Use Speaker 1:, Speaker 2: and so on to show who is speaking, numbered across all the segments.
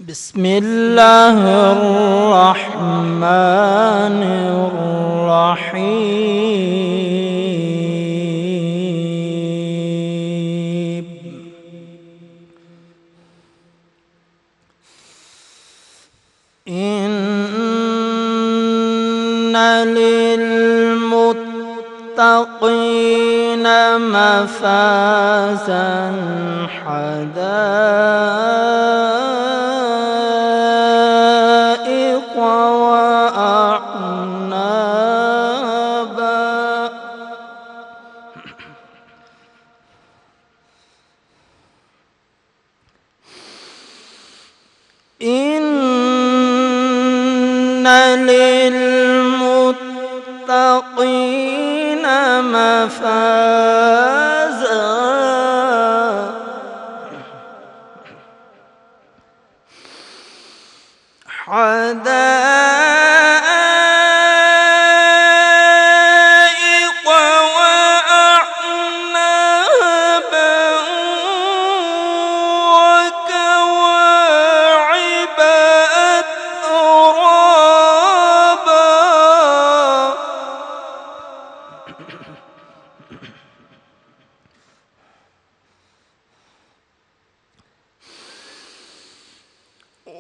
Speaker 1: بسم الله الرحمن الرحيم. إن للمتقين مفازا حدائق وأعنابا. إن للمتقين مفازا حدائق وأعنابا وكواعب أترابا.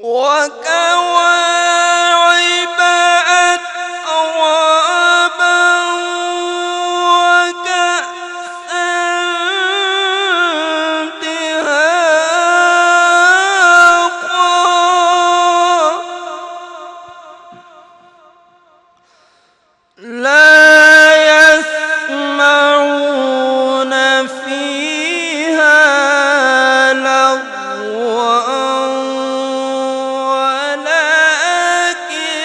Speaker 1: وكواعب أترابا وكأسا دهاقا. لا يسمعون فيها لغوا ولا كذابا.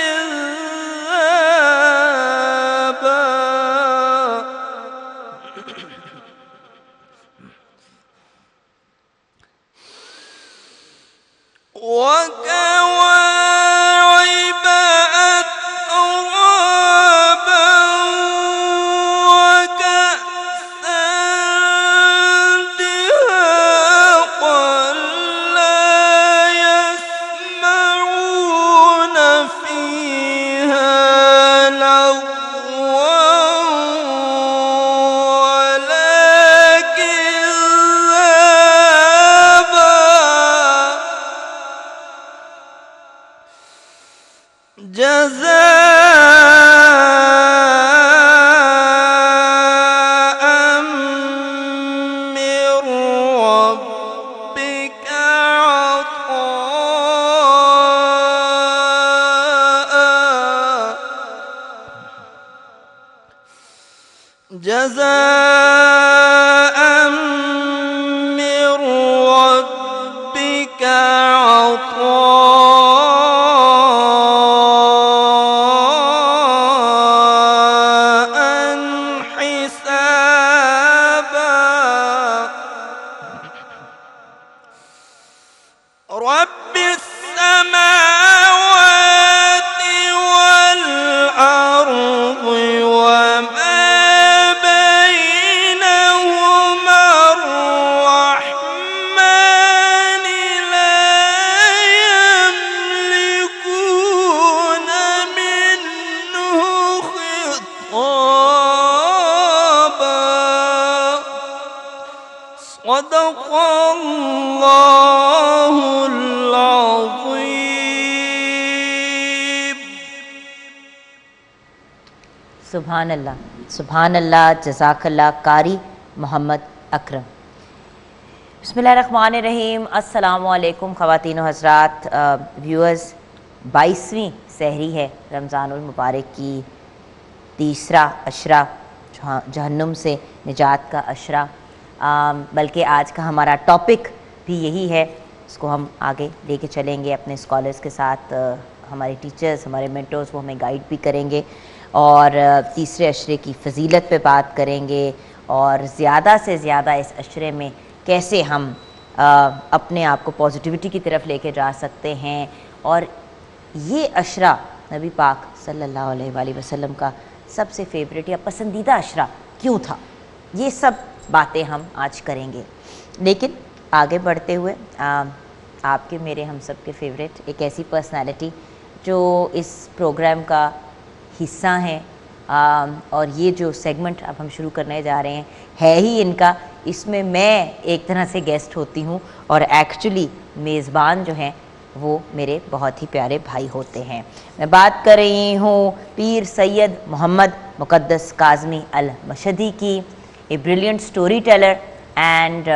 Speaker 1: وكواعب أترابا وكأسا دهاقا. لا يسمعون فيها لغوا ولا كذابا. جزاء من ربك عطاء. جزاء من ربك عطاء حسابا. رب السماوات والأرض وما بينهما الرحمن لا يملكون منه خطابا. صدق الله العظيم.
Speaker 2: سبحان اللہ، سبحان اللہ، جزاک اللہ قاری محمد اکرم۔ بسم اللہ الرحمن الرحیم۔ السلام علیکم خواتین و حضرات، ویورز، 22ویں سحری ہے رمضان المبارک کی، تیسرا عشرہ، جہنم سے نجات کا عشرہ۔ بلکہ آج کا ہمارا ٹاپک بھی یہی ہے، اس کو ہم آگے لے کے چلیں گے اپنے اسکالرس کے ساتھ۔ ہمارے ٹیچرز، ہمارے مینٹورز وہ ہمیں گائیڈ بھی کریں گے، اور تیسرے عشرے کی فضیلت پہ بات کریں گے، اور زیادہ سے زیادہ اس عشرے میں کیسے ہم اپنے آپ کو پازیٹیوٹی کی طرف لے کے جا سکتے ہیں۔ اور یہ عشرہ نبی پاک صلی اللہ علیہ وآلہ وسلم کا سب سے فیوریٹ یا پسندیدہ عشرہ کیوں تھا، یہ سب باتیں ہم آج کریں گے. لیکن آگے بڑھتے ہوئے آپ کے میرے ہم سب کے فیوریٹ ایک ایسی پرسنالٹی جو اس پروگرام کا حصہ ہیں اور یہ جو سیگمنٹ اب ہم شروع کرنے جا رہے ہیں ہے ہی ان کا. اس میں ایک طرح سے گیسٹ ہوتی ہوں اور ایکچولی میزبان جو ہیں وہ میرے بہت ہی پیارے بھائی ہوتے ہیں. میں بات کر رہی ہوں پیر سید محمد مقدس کاظمی المشہدی کی. A brilliant story teller and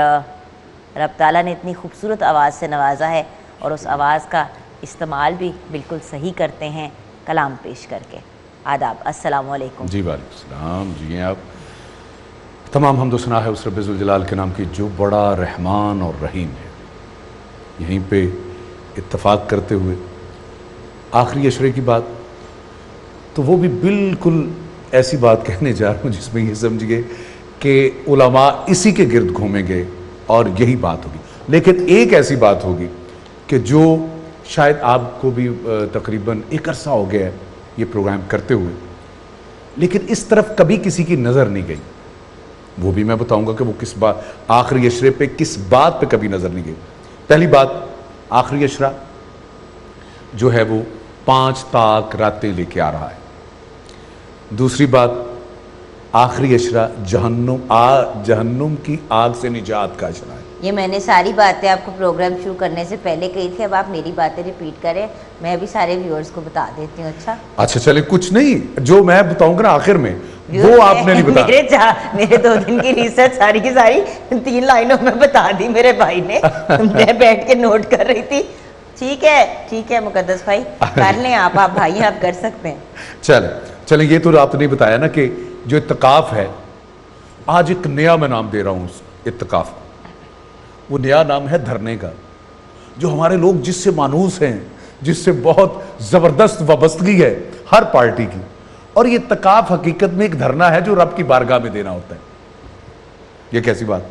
Speaker 2: رب تعالیٰ نے اتنی خوبصورت آواز سے نوازا ہے اور اس آواز کا استعمال بھی بالکل صحیح کرتے ہیں کلام پیش کر کے. آداب، السلام علیکم.
Speaker 3: جی وعلیکم السلام. جی ہیں آپ. تمام حمد و ثنا ہے اس رب ذوالجلال کے نام کی جو بڑا رحمان اور رحیم ہے. یہیں پہ اتفاق کرتے ہوئے آخری عشرے کی بات تو وہ بھی بالکل ایسی بات کہنے جا رہا ہوں جس میں یہ سمجھیے کہ علماء اسی کے گرد گھومیں گے اور یہی بات ہوگی. لیکن ایک ایسی بات ہوگی کہ جو شاید آپ کو بھی تقریباً ایک عرصہ ہو گیا ہے یہ پروگرام کرتے ہوئے، لیکن اس طرف کبھی کسی کی نظر نہیں گئی. وہ بھی میں بتاؤں گا کہ وہ کس بات آخری عشرے پہ کس بات پہ کبھی نظر نہیں گئی. پہلی بات، آخری عشرہ جو ہے وہ 5 طاق راتیں لے کے آ رہا ہے. دوسری بات، آخری عشرہ جہنم کی آگ سے نجات کا عشرہ ہے.
Speaker 2: یہ میں نے ساری باتیں آپ کو پروگرام شروع کرنے سے پہلے کہی تھی، اب آپ میری باتیں ریپیٹ کریں، میں بھی سارے ویورز کو بتا دیتی ہوں.
Speaker 3: اچھا چلے، کچھ نہیں، جو میں بتاؤں گا نا آخر میں وہ آپ نے نہیں بتایا.
Speaker 2: میرے 2 دن کی ریسرچ ساری کی ساری 3 لائنوں میں بتا دی میرے بھائی نے. میں بیٹھ کے نوٹ کر رہی تھی. ٹھیک ہے مقدس بھائی، کر لیں آپ بھائی ہیں، آپ کر سکتے ہیں.
Speaker 3: چلیں یہ تو آپ نے بتایا نا کہ جو اتقاف ہے، آج ایک نیا میں نام دے رہا ہوں اس اتقاف کو. وہ نیا نام ہے دھرنے کا. جو ہمارے لوگ جس سے مانوس ہیں، جس سے بہت زبردست وابستگی ہے ہر پارٹی کی، اور یہ اتقاف حقیقت میں ایک دھرنا ہے جو رب کی بارگاہ میں دینا ہوتا ہے. یہ کیسی بات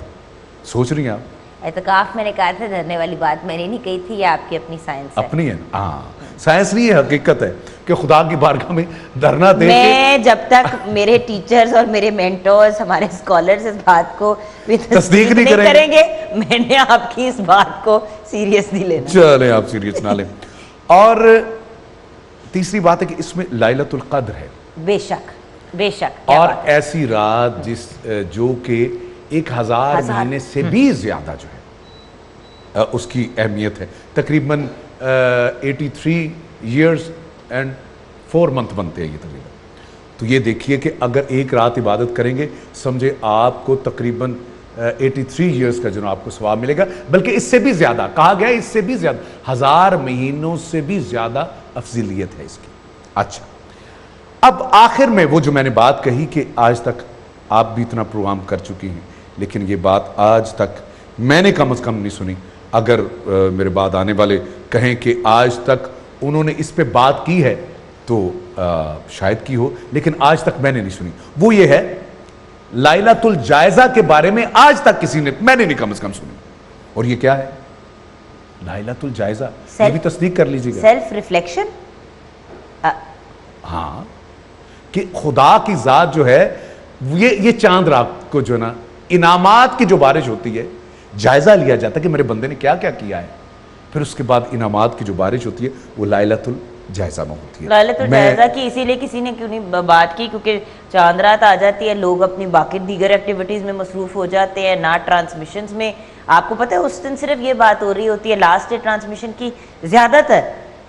Speaker 3: سوچ رہی ہیں آپ؟
Speaker 2: اعتکاف میں نے کہا تھا، دھرنے والی بات میں نے نہیں کہی تھی، یہ آپ کی اپنی سائنس ہے.
Speaker 3: اپنی ہے، ہاں سائنس نہیں ہے، حقیقت ہے کہ خدا کی بارگاہ میں دھرنا دے.
Speaker 2: میں جب تک میرے ٹیچرز اور میرے مینٹورز، ہمارے اسکالرز اس بات کو
Speaker 3: تصدیق نہیں
Speaker 2: کریں گے، میں نے آپ کی اس بات کو سیریس نہیں لینا.
Speaker 3: چلیں آپ سیریس نہ لیں. اور تیسری بات ہے کہ اس میں لیلۃ القدر ہے.
Speaker 2: بے شک
Speaker 3: اور ایسی رات جو کہ 1000 مہینے سے بھی زیادہ جو ہے اس کی اہمیت ہے. تقریباً 83 ایئرز اینڈ 4 منتھ بنتے ہیں یہ تقریباً. تو یہ دیکھیے کہ اگر ایک رات عبادت کریں گے، سمجھے آپ کو تقریباً 83 ایئرز کا جو آپ کو ثواب ملے گا، بلکہ اس سے بھی زیادہ کہا گیا، اس سے بھی زیادہ 1000 مہینوں سے بھی زیادہ افضلیت ہے اس کی. اچھا، اب آخر میں وہ جو میں نے بات کہی کہ آج تک آپ بھی اتنا پروگرام کر چکی ہیں، لیکن یہ بات آج تک میں نے کم از کم نہیں سنی. اگر میرے بعد آنے والے کہیں کہ آج تک انہوں نے اس پہ بات کی ہے تو شاید کی ہو، لیکن آج تک میں نے نہیں سنی. وہ یہ ہے لیلۃ الجائزہ کے بارے میں آج تک کسی نے، میں نے نہیں کم از کم سنی. اور یہ کیا ہے لیلۃ الجائزہ؟ یہ بھی تصدیق کر لیجیے گا.
Speaker 2: Self reflection.
Speaker 3: ہاں، کہ خدا کی ذات جو ہے یہ چاند رات کو جو نا انعامات کی جو بارش ہوتی ہے، جائزہ لیا جاتا ہے کہ میرے بندے نے کیا کیا کیا ہے. پھر اس کے بعد انعامات کی جو بارش ہوتی ہے وہ لیلۃ الجائزہ میں ہوتی ہے.
Speaker 2: لیلۃ الجائزہ کی اسی لیے کسی نے کیوں نہیں بات کی، کیونکہ چاند رات آ جاتی ہے، لوگ اپنی باقی دیگر ایکٹیویٹیز میں مصروف ہو جاتے ہیں، نہ ٹرانسمیشنز میں. آپ کو پتہ ہے اس دن صرف یہ بات ہو رہی ہوتی ہے لاسٹ ڈے ٹرانسمیشن کی زیادہ تر،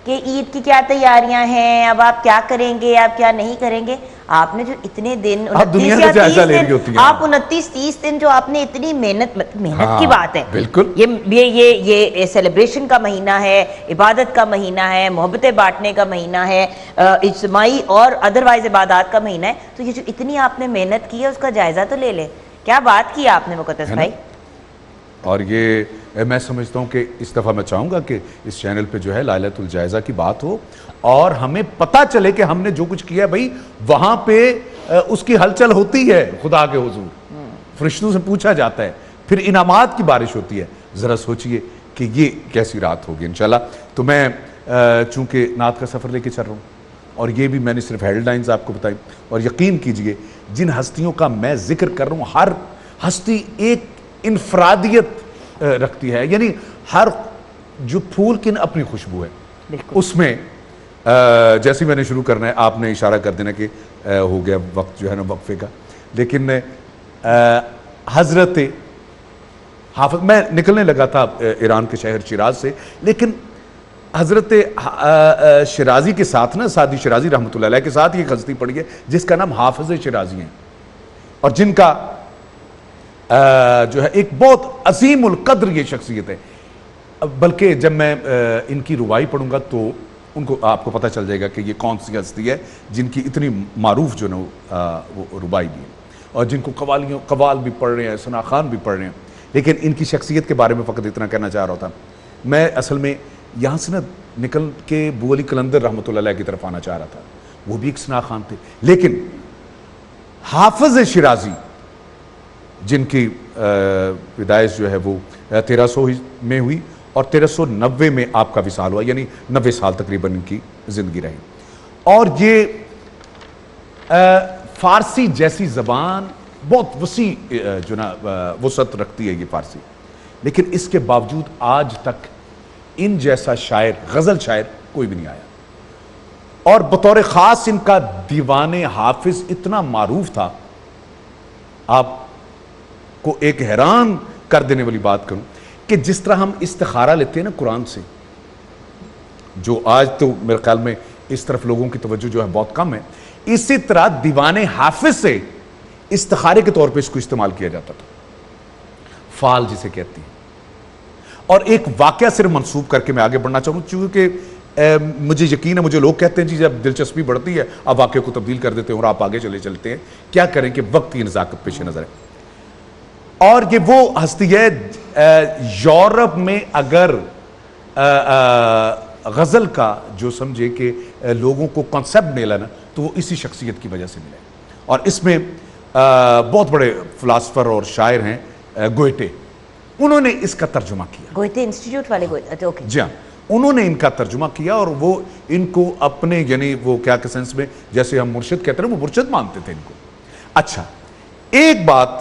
Speaker 2: کہ عید کی کیا تیاریاں ہیں، اب آپ کیا کریں گے، آپ کیا نہیں کریں گے. آپ نے جو اتنے دن 29-30 دن جو آپ نے اتنی محنت کی بات ہے،
Speaker 3: بالکل
Speaker 2: یہ سیلیبریشن کا مہینہ ہے، عبادت کا مہینہ ہے، محبتیں بانٹنے کا مہینہ ہے، اجتماعی اور ادروائز عبادات کا مہینہ ہے. تو یہ جو اتنی آپ نے محنت کی ہے اس کا جائزہ تو لے لے. کیا بات کی آپ نے مقدس بھائی.
Speaker 3: اور یہ میں سمجھتا ہوں کہ اس دفعہ میں چاہوں گا کہ اس چینل پہ جو ہے لیلۃ الجائزہ کی بات ہو اور ہمیں پتہ چلے کہ ہم نے جو کچھ کیا ہے بھائی وہاں پہ اس کی ہلچل ہوتی ہے خدا کے حضور. فرشتوں سے پوچھا جاتا ہے، پھر انعامات کی بارش ہوتی ہے. ذرا سوچئے کہ یہ کیسی رات ہوگی انشاءاللہ. تو میں چونکہ نعت کا سفر لے کے چل رہا ہوں اور یہ بھی میں نے صرف ہیڈ لائنز آپ کو بتائی، اور یقین کیجئے جن ہستیوں کا میں ذکر کر رہا ہوں ہستی ایک انفرادیت رکھتی ہے، یعنی ہر جو پھول کی اپنی خوشبو ہے، اس میں جیسے میں نے شروع کرنا ہے، آپ نے اشارہ کر دینا کہ ہو گیا وقت جو ہے نا وقفے کا، لیکن حضرت حافظ، میں نکلنے لگا تھا ایران کے شہر شیراز سے، لیکن حضرت شیرازی کے ساتھ نا، سعدی شیرازی رحمۃ اللہ علیہ کے ساتھ یہ ہستی پڑی ہے جس کا نام حافظ شیرازی ہیں، اور جن کا جو ہے ایک بہت عظیم القدر یہ شخصیت ہے. بلکہ جب میں ان کی ربائی پڑھوں گا تو ان کو آپ کو پتہ چل جائے گا کہ یہ کون سی ہستی ہے جن کی اتنی معروف جو نا وہ ربائی بھی ہے، اور جن کو قوال بھی پڑھ رہے ہیں، ثناخوان بھی پڑھ رہے ہیں. لیکن ان کی شخصیت کے بارے میں فقط اتنا کہنا چاہ رہا تھا. میں اصل میں یہاں سے نا نکل کے ابو علی قلندر رحمۃ اللہ علیہ کی طرف آنا چاہ رہا تھا، وہ بھی ایک ثناخوان تھے. لیکن حافظ شیرازی جن کی پیدائش جو ہے وہ 1300 میں ہوئی اور 1390 میں آپ کا وصال ہوا، یعنی 90 سال تقریباً ان کی زندگی رہی. اور یہ فارسی جیسی زبان بہت وسیع جو نا وسعت رکھتی ہے یہ فارسی، لیکن اس کے باوجود آج تک ان جیسا شاعر، غزل شاعر کوئی بھی نہیں آیا. اور بطور خاص ان کا دیوان حافظ اتنا معروف تھا. آپ کو ایک حیران کر دینے والی بات کروں کہ جس طرح ہم استخارہ لیتے ہیں نا قرآن سے، جو آج تو میرے خیال میں اس طرف لوگوں کی توجہ جو ہے بہت کم ہے، اسی طرح دیوان حافظ سے استخارے کے طور پہ اس کو استعمال کیا جاتا تھا، فال جسے کہتے ہیں. اور ایک واقعہ صرف منسوب کر کے میں آگے بڑھنا چاہوں، چونکہ مجھے یقین ہے، مجھے لوگ کہتے ہیں جی جب دلچسپی بڑھتی ہے آپ واقعے کو تبدیل کر دیتے ہیں اور آپ آگے چلتے ہیں. کیا کریں کہ وقت کی نزاکت پیش نظر ہے. اور یہ وہ ہستی ہے یورپ میں اگر غزل کا جو سمجھے کہ لوگوں کو کانسیپٹ ملا نا تو وہ اسی شخصیت کی وجہ سے ملا. اور اس میں بہت بڑے فلاسفر اور شاعر ہیں گوئٹے، انہوں نے اس کا ترجمہ کیا.
Speaker 2: گوئٹے انسٹیٹیوٹ والے گوئٹے، اوکے
Speaker 3: جی ہاں، انہوں نے ان کا ترجمہ کیا اور وہ ان کو اپنے یعنی وہ کیا کہ سینس میں جیسے ہم مرشد کہتے ہیں وہ مرشد مانتے تھے ان کو. اچھا ایک بات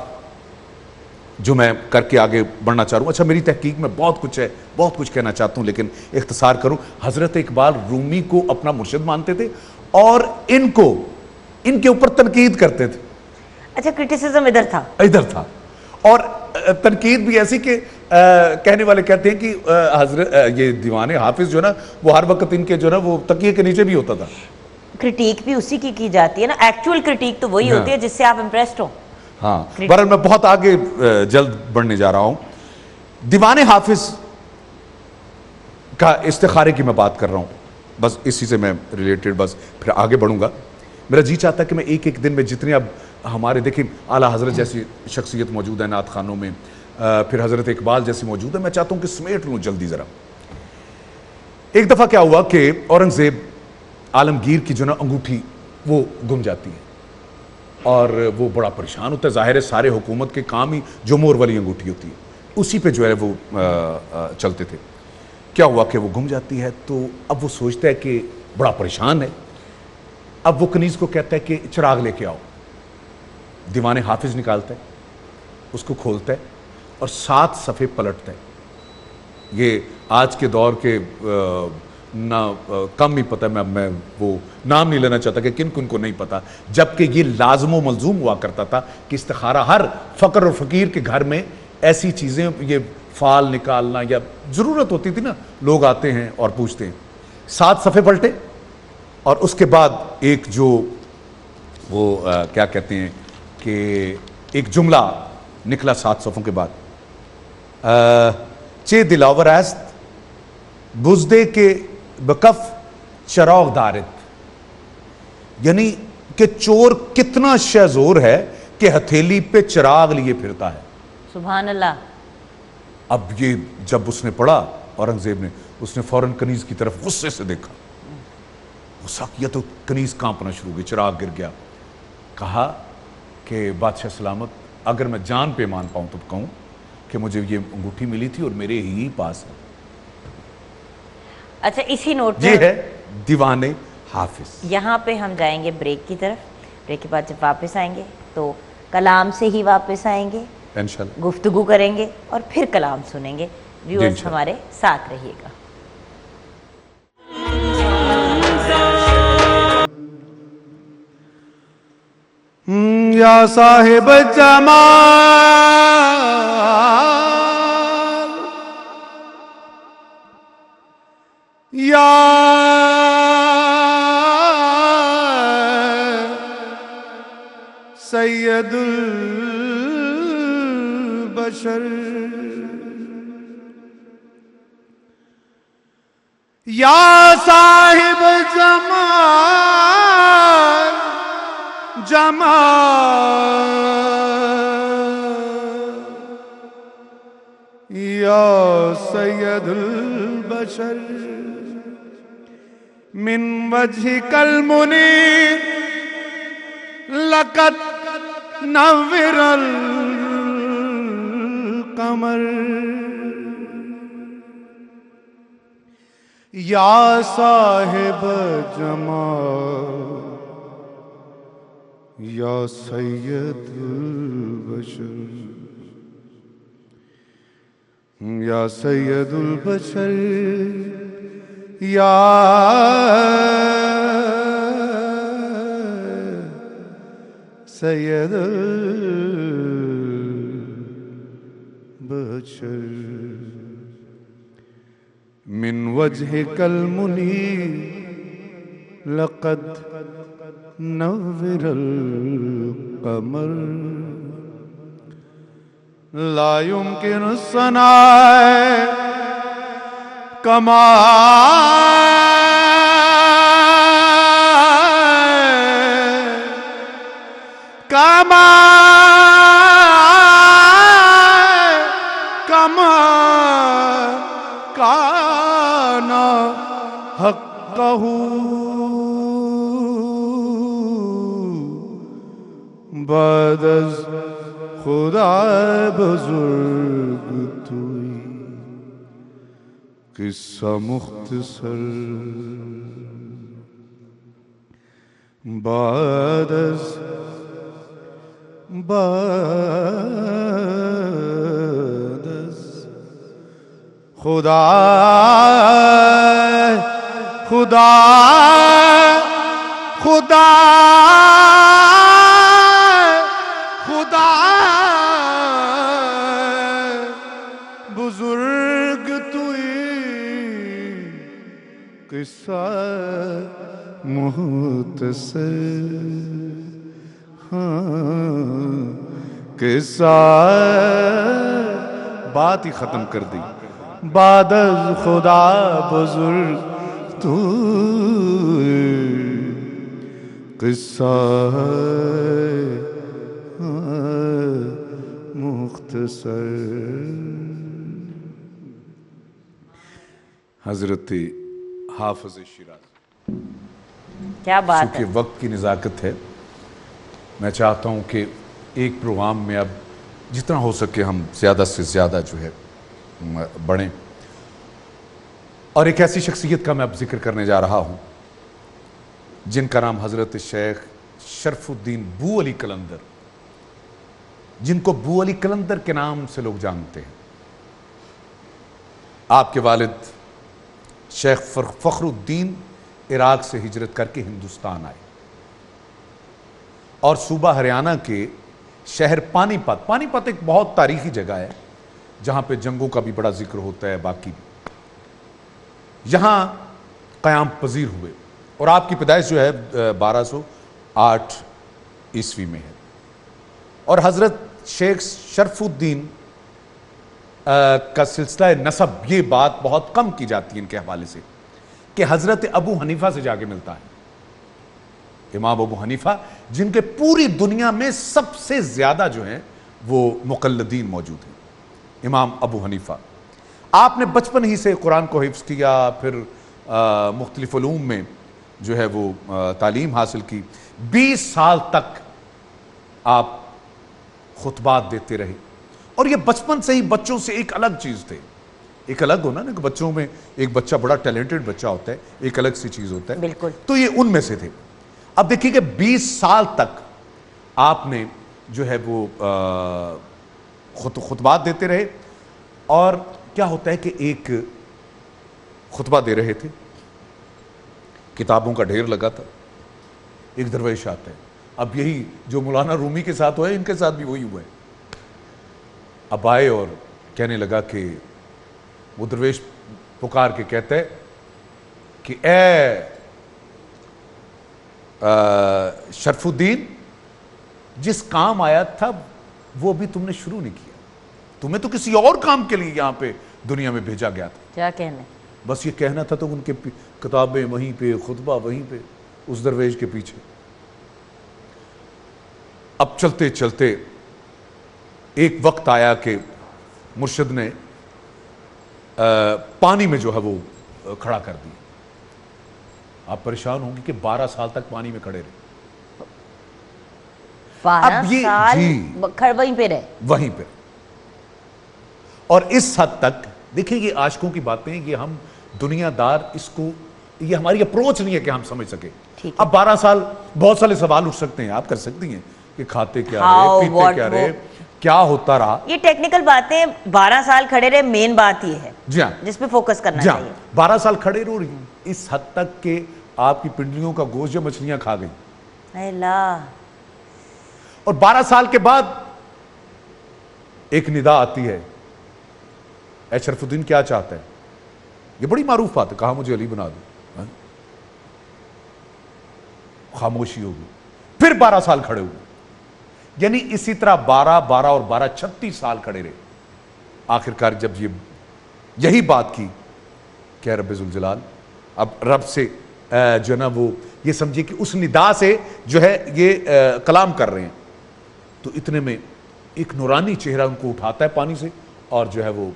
Speaker 3: جو میں کر کے آگے بڑھنا چاہ رہا ہوں، اچھا میری تحقیق میں بہت کچھ ہے، بہت کچھ کہنا چاہتا ہوں لیکن اختصار کروں. حضرت اقبال رومی کو اپنا مرشد مانتے تھے اور ان کے اوپر تنقید کرتے تھے.
Speaker 2: اچھا کرٹیسزم ادھر
Speaker 3: تھا اور تنقید بھی ایسی کہ کہنے والے کہتے ہیں کہ حضرت یہ دیوان حافظ جو ہے نا وہ ہر وقت ان کے جو ہے نا وہ تکیے کے نیچے بھی ہوتا تھا.
Speaker 2: کرٹیک بھی اسی کی جاتی ہے نا، ایکچوئل کرٹیک تو وہی ہوتی ہے جس سے آپ امپریسڈ ہو.
Speaker 3: ہاں بہرحال میں بہت آگے جلد بڑھنے جا رہا ہوں. دیوان حافظ کا استخارے کی میں بات کر رہا ہوں، بس اسی سے میں ریلیٹڈ بس پھر آگے بڑھوں گا. میرا جی چاہتا ہے کہ میں ایک ایک دن میں جتنے اب ہمارے دیکھیں اعلیٰ حضرت جیسی شخصیت موجود ہے نعت خانوں میں، پھر حضرت اقبال جیسی موجود ہے، میں چاہتا ہوں کہ سمیٹ لوں جلدی ذرا. ایک دفعہ کیا ہوا کہ اورنگزیب عالمگیر کی جو نا انگوٹھی وہ گم جاتی ہے اور وہ بڑا پریشان ہوتا ہے. ظاہر ہے سارے حکومت کے کام ہی جو مور والی انگوٹھی ہوتی ہے اسی پہ جو ہے وہ چلتے تھے. کیا ہوا کہ وہ گم جاتی ہے تو اب وہ سوچتا ہے کہ بڑا پریشان ہے. اب وہ کنیز کو کہتا ہے کہ چراغ لے کے آؤ. دیوان حافظ نکالتا ہے، اس کو کھولتا ہے اور 7 صفحے پلٹتا ہے. یہ آج کے دور کے نہ کم ہی پتہ، میں وہ نام نہیں لینا چاہتا کہ کن کو نہیں پتا، جبکہ یہ لازم و ملزوم ہوا کرتا تھا کہ استخارہ ہر فقر اور فقیر کے گھر میں ایسی چیزیں، یہ فال نکالنا یا ضرورت ہوتی تھی نا، لوگ آتے ہیں اور پوچھتے ہیں. 7 صفحے پلٹے اور اس کے بعد ایک جو وہ کیا کہتے ہیں کہ ایک جملہ نکلا 7 صفحوں کے بعد، چے دلاور است بزدے کے بکف چراغ دارت، یعنی کہ چور کتنا شہزور ہے کہ ہتھیلی پہ چراغ لیے پھرتا ہے.
Speaker 2: سبحان اللہ.
Speaker 3: اب یہ جب اس نے پڑھا اورنگزیب نے، اس نے فوراً کنیز کی طرف غصے سے دیکھا، غصہ کیا تو کنیز کانپنا شروع ہوئی، چراغ گر گیا. کہا کہ بادشاہ سلامت، اگر میں جان پہ مان پاؤں تو کہوں کہ مجھے یہ انگوٹھی ملی تھی اور میرے ہی پاس ہے.
Speaker 2: اچھا اسی نوٹ
Speaker 3: یہ ہے دیوان حافظ.
Speaker 2: یہاں پہ ہم جائیں گے بریک کی طرف. بریک کے بعد جب واپس آئیں گے تو کلام سے ہی واپس آئیں گے
Speaker 3: انشاءاللہ
Speaker 2: گفتگو کریں گے اور پھر کلام سنیں گے. ویورز
Speaker 3: انشاءاللہ.
Speaker 2: ہمارے ساتھ رہیے گا.
Speaker 4: یا صاحب جمال یا سید البشر یا صاحب جمال جمال یا سید البشر من وجهك المنير لقد نور القمر یا صاحب جمال یا سید البشر یا سید البشر یا سید البشر من وجهك المنير لقد نور القمر لا يمكن الصناع كما كان حقه بعد از خدا بزرگ توی قصہ مختصر بعد از خدا خدا خدا خدا بزرگ توئی قصہ مختصر قصہ بات ہی ختم کر دی بعد از خدا بزرگ تو قصہ مختصر.
Speaker 3: حضرت حافظ شیراز.
Speaker 2: کیا بات ہے.
Speaker 3: چونکہ وقت کی نزاکت ہے میں چاہتا ہوں کہ ایک پروگرام میں اب جتنا ہو سکے ہم زیادہ سے زیادہ جو ہے بڑھیں اور ایک ایسی شخصیت کا میں اب ذکر کرنے جا رہا ہوں جن کا نام حضرت شیخ شرف الدین بو علی قلندر، جن کو بو علی قلندر کے نام سے لوگ جانتے ہیں. آپ کے والد شیخ فخر الدین عراق سے ہجرت کر کے ہندوستان آئے اور صوبہ ہریانہ کے شہر پانی پت ایک بہت تاریخی جگہ ہے جہاں پہ جنگوں کا بھی بڑا ذکر ہوتا ہے، باقی بھی یہاں قیام پذیر ہوئے اور آپ کی پیدائش جو ہے 1208 عیسوی میں ہے. اور حضرت شیخ شرف الدین کا سلسلہ نسب یہ بات بہت کم کی جاتی ہے ان کے حوالے سے کہ حضرت ابو حنیفہ سے جا کے ملتا ہے. امام ابو حنیفہ جن کے پوری دنیا میں سب سے زیادہ جو ہیں وہ مقلدین موجود ہیں. امام ابو حنیفہ آپ نے بچپن ہی سے قرآن کو حفظ کیا، پھر مختلف علوم میں جو ہے وہ تعلیم حاصل کی. 20 سال تک آپ خطبات دیتے رہے اور یہ بچپن سے ہی بچوں سے ایک الگ چیز تھے. ایک الگ ہونا نا کہ بچوں میں ایک بچہ بڑا ٹیلنٹڈ بچہ ہوتا ہے، ایک الگ سی چیز ہوتا ہے.
Speaker 2: بالکل.
Speaker 3: تو یہ ان میں سے تھے. اب دیکھیے کہ 20 سال تک آپ نے جو ہے وہ خطبات دیتے رہے. اور کیا ہوتا ہے کہ ایک خطبہ دے رہے تھے, کتابوں کا ڈھیر لگا تھا, ایک درویش آتا ہے. اب یہی جو مولانا رومی کے ساتھ ہوا ہے ان کے ساتھ بھی وہی ہوا ہے. اب آئے اور کہنے لگا کہ وہ درویش پکار کے کہتا ہے کہ اے شرف الدین, جس کام آیا تھا وہ بھی تم نے شروع نہیں کیا, تمہیں تو کسی اور کام کے لیے یہاں پہ دنیا میں بھیجا گیا تھا.
Speaker 2: کیا کہنا؟
Speaker 3: بس یہ کہنا تھا. تو ان کے کتابیں وہیں پہ, خطبہ وہیں پہ, اس درویش کے پیچھے. اب چلتے چلتے ایک وقت آیا کہ مرشد نے پانی میں جو ہے وہ کھڑا کر دی. آپ پریشان ہوں گے کہ 12 سال تک پانی میں کھڑے رہے.
Speaker 2: 12
Speaker 3: یہ
Speaker 2: سال وہیں پہ رہے,
Speaker 3: وہیں پہ. اور اس حد تک دیکھیں, یہ عاشقوں کی باتیں, یہ ہم دنیا دار اس کو, یہ ہماری اپروچ نہیں ہے کہ ہم سمجھ سکیں. اب 12 سال بہت سارے سوال اٹھ سکتے ہیں, آپ کر سکتی ہیں کہ کھاتے کیا رہے, پیتے کیا رہے, کیا ہوتا رہا.
Speaker 2: یہ ٹیکنیکل باتیں. 12 سال کھڑے رہے, مین بات یہ ہے
Speaker 3: جی ہاں
Speaker 2: جس پہ فوکس کرنا چاہیے.
Speaker 3: 12 سال کھڑے رو رہی, اس حد تک کہ آپ کی پنڈلیوں کا گوشت یا مچھلیاں کھا گئی.
Speaker 2: اے اللہ.
Speaker 3: اور 12 سال کے بعد ایک ندا آتی ہے, اے شرف الدین کیا چاہتا ہے؟ یہ بڑی معروف بات ہے. کہا مجھے علی بنا دو. خاموشی ہوگی. پھر 12 سال کھڑے ہوئے. یعنی اسی طرح 12 اور 12 36 سال کھڑے رہے. آخرکار جب یہی بات کی کہ رب ذوالجلال, اب رب سے جو نا وہ یہ سمجھے کہ اس ندا سے جو ہے یہ کلام کر رہے ہیں, تو اتنے میں ایک نورانی چہرہ ان کو اٹھاتا ہے پانی سے اور جو ہے وہ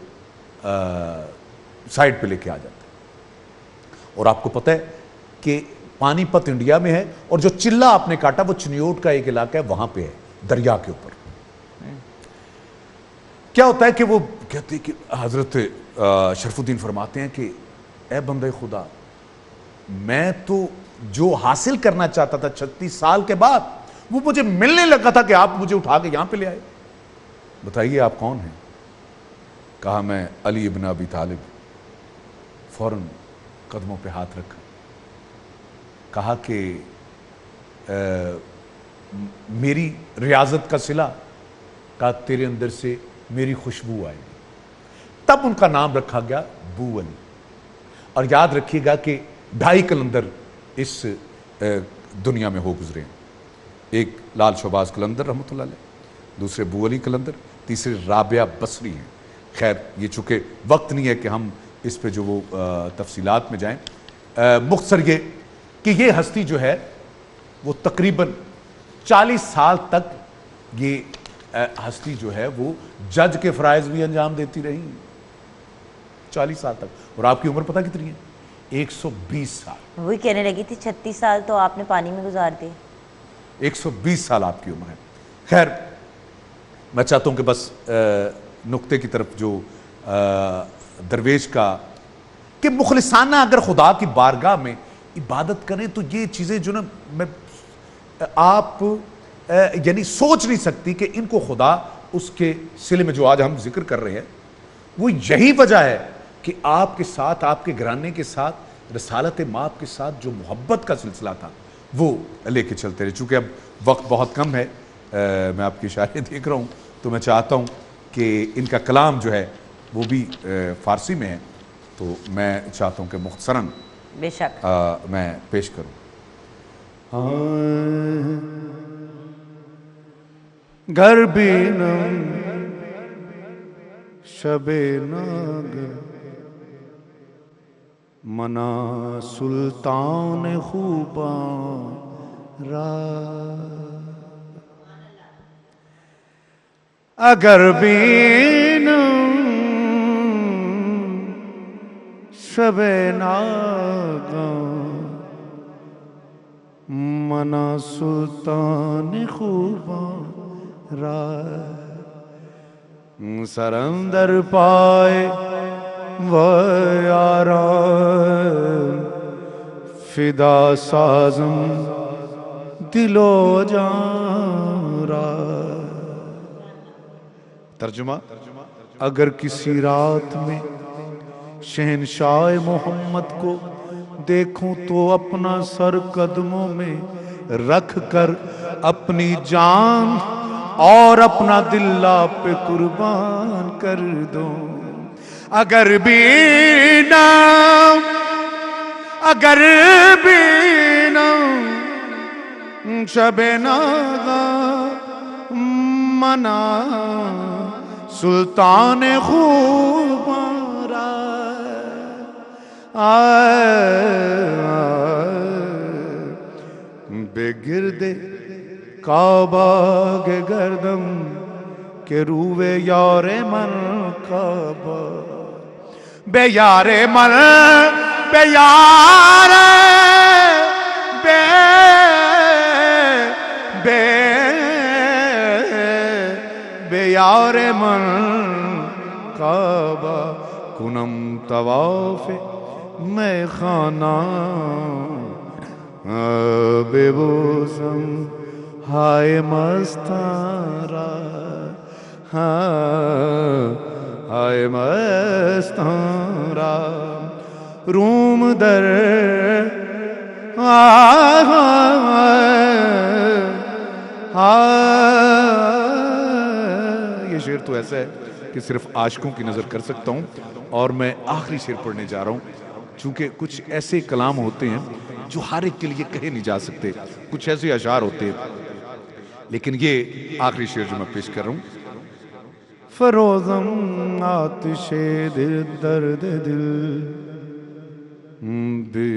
Speaker 3: سائڈ پہ لے کے آ جاتا ہے. اور آپ کو پتہ ہے کہ پانی پت انڈیا میں ہے, اور جو چلہ آپ نے کاٹا وہ چنیوٹ کا ایک علاقہ ہے, وہاں پہ ہے, دریا کے اوپر. کیا ہوتا ہے کہ وہ کہتے ہیں کہ حضرت شرف الدین فرماتے ہیں کہ اے بندے خدا, میں تو جو حاصل کرنا چاہتا تھا 36 سال کے بعد وہ مجھے ملنے لگا تھا کہ آپ مجھے اٹھا کے یہاں پہ لے آئے. بتائیے آپ کون ہیں؟ کہا میں علی ابن ابی طالب. فوراً قدموں پہ ہاتھ رکھا, کہا کہ میری ریاضت کا صلہ, کہا تیرے اندر سے میری خوشبو آئے گی. تب ان کا نام رکھا گیا بو علی. اور یاد رکھیے گا کہ 2.5 قلندر اس دنیا میں ہو گزرے ہیں. ایک لال شہباز قلندر رحمۃ اللہ علیہ, دوسرے بو علی قلندر, تیسرے رابعہ بصری ہیں. خیر یہ چونکہ وقت نہیں ہے کہ ہم اس پہ جو وہ تفصیلات میں جائیں. مختصر یہ کہ یہ ہستی جو ہے وہ تقریباً 40 سال تک یہ ہستی جو ہے وہ جج کے فرائض بھی انجام دیتی رہی. 40 سال تک. اور آپ کی عمر پتہ کتنی ہے؟ 120 سال.
Speaker 2: وہی کہنے لگی تھی 36 سال تو آپ نے پانی میں گزار دیے.
Speaker 3: 120 سال آپ کی عمر ہے. خیر میں چاہتا ہوں کہ بس نقطے کی طرف جو درویش کا کہ مخلصانہ اگر خدا کی بارگاہ میں عبادت کریں تو یہ چیزیں جو نا میں آپ یعنی سوچ نہیں سکتی کہ ان کو خدا اس کے سلے میں جو آج ہم ذکر کر رہے ہیں وہ یہی وجہ ہے کہ آپ کے ساتھ, آپ کے گھرانے کے ساتھ, رسالت مآب کے ساتھ جو محبت کا سلسلہ تھا وہ لے کے چلتے رہے. چونکہ اب وقت بہت کم ہے, میں آپ کی اشارے دیکھ رہا ہوں, تو میں چاہتا ہوں کہ ان کا کلام جو ہے وہ بھی فارسی میں ہے, تو میں چاہتا ہوں کہ مختصراً
Speaker 2: بے شک
Speaker 3: میں پیش کروں.
Speaker 4: گر بینم شب ناگ منا سلطان خوباں را, اگر بینم شب ناگاں منا سلطان خوباں را, سرم در پائے و یاران فدا سازم دل و جان را, ترجمہ: اگر کسی رات میں شہنشاہ محمد کو دیکھوں تو اپنا سر قدموں میں رکھ کر اپنی جان اور اپنا دل آپ پہ قربان کر دوں. اگر بھی نہ شب ناغا منا سلطان خوب بے گرد کعبہ کے گردم کے روے یار من کعبہ بے یار من بے یار بے بے بے یار من کعبہ کنم طواف میں خانہ بے بوسم ہائے مستارا ہائے مستارا روم در یہ شعر تو ایسا ہے کہ صرف عاشقوں کی نظر کر سکتا ہوں. اور میں آخری شعر پڑھنے جا رہا ہوں چونکہ کچھ ایسے کلام ہوتے ہیں جو ہر ایک کے لیے کہے نہیں جا سکتے, کچھ ایسے اشعار ہوتے ہیں, لیکن یہ آخری شعر جو میں پیش کر رہا ہوں. فروزم آتش دل درد دل بے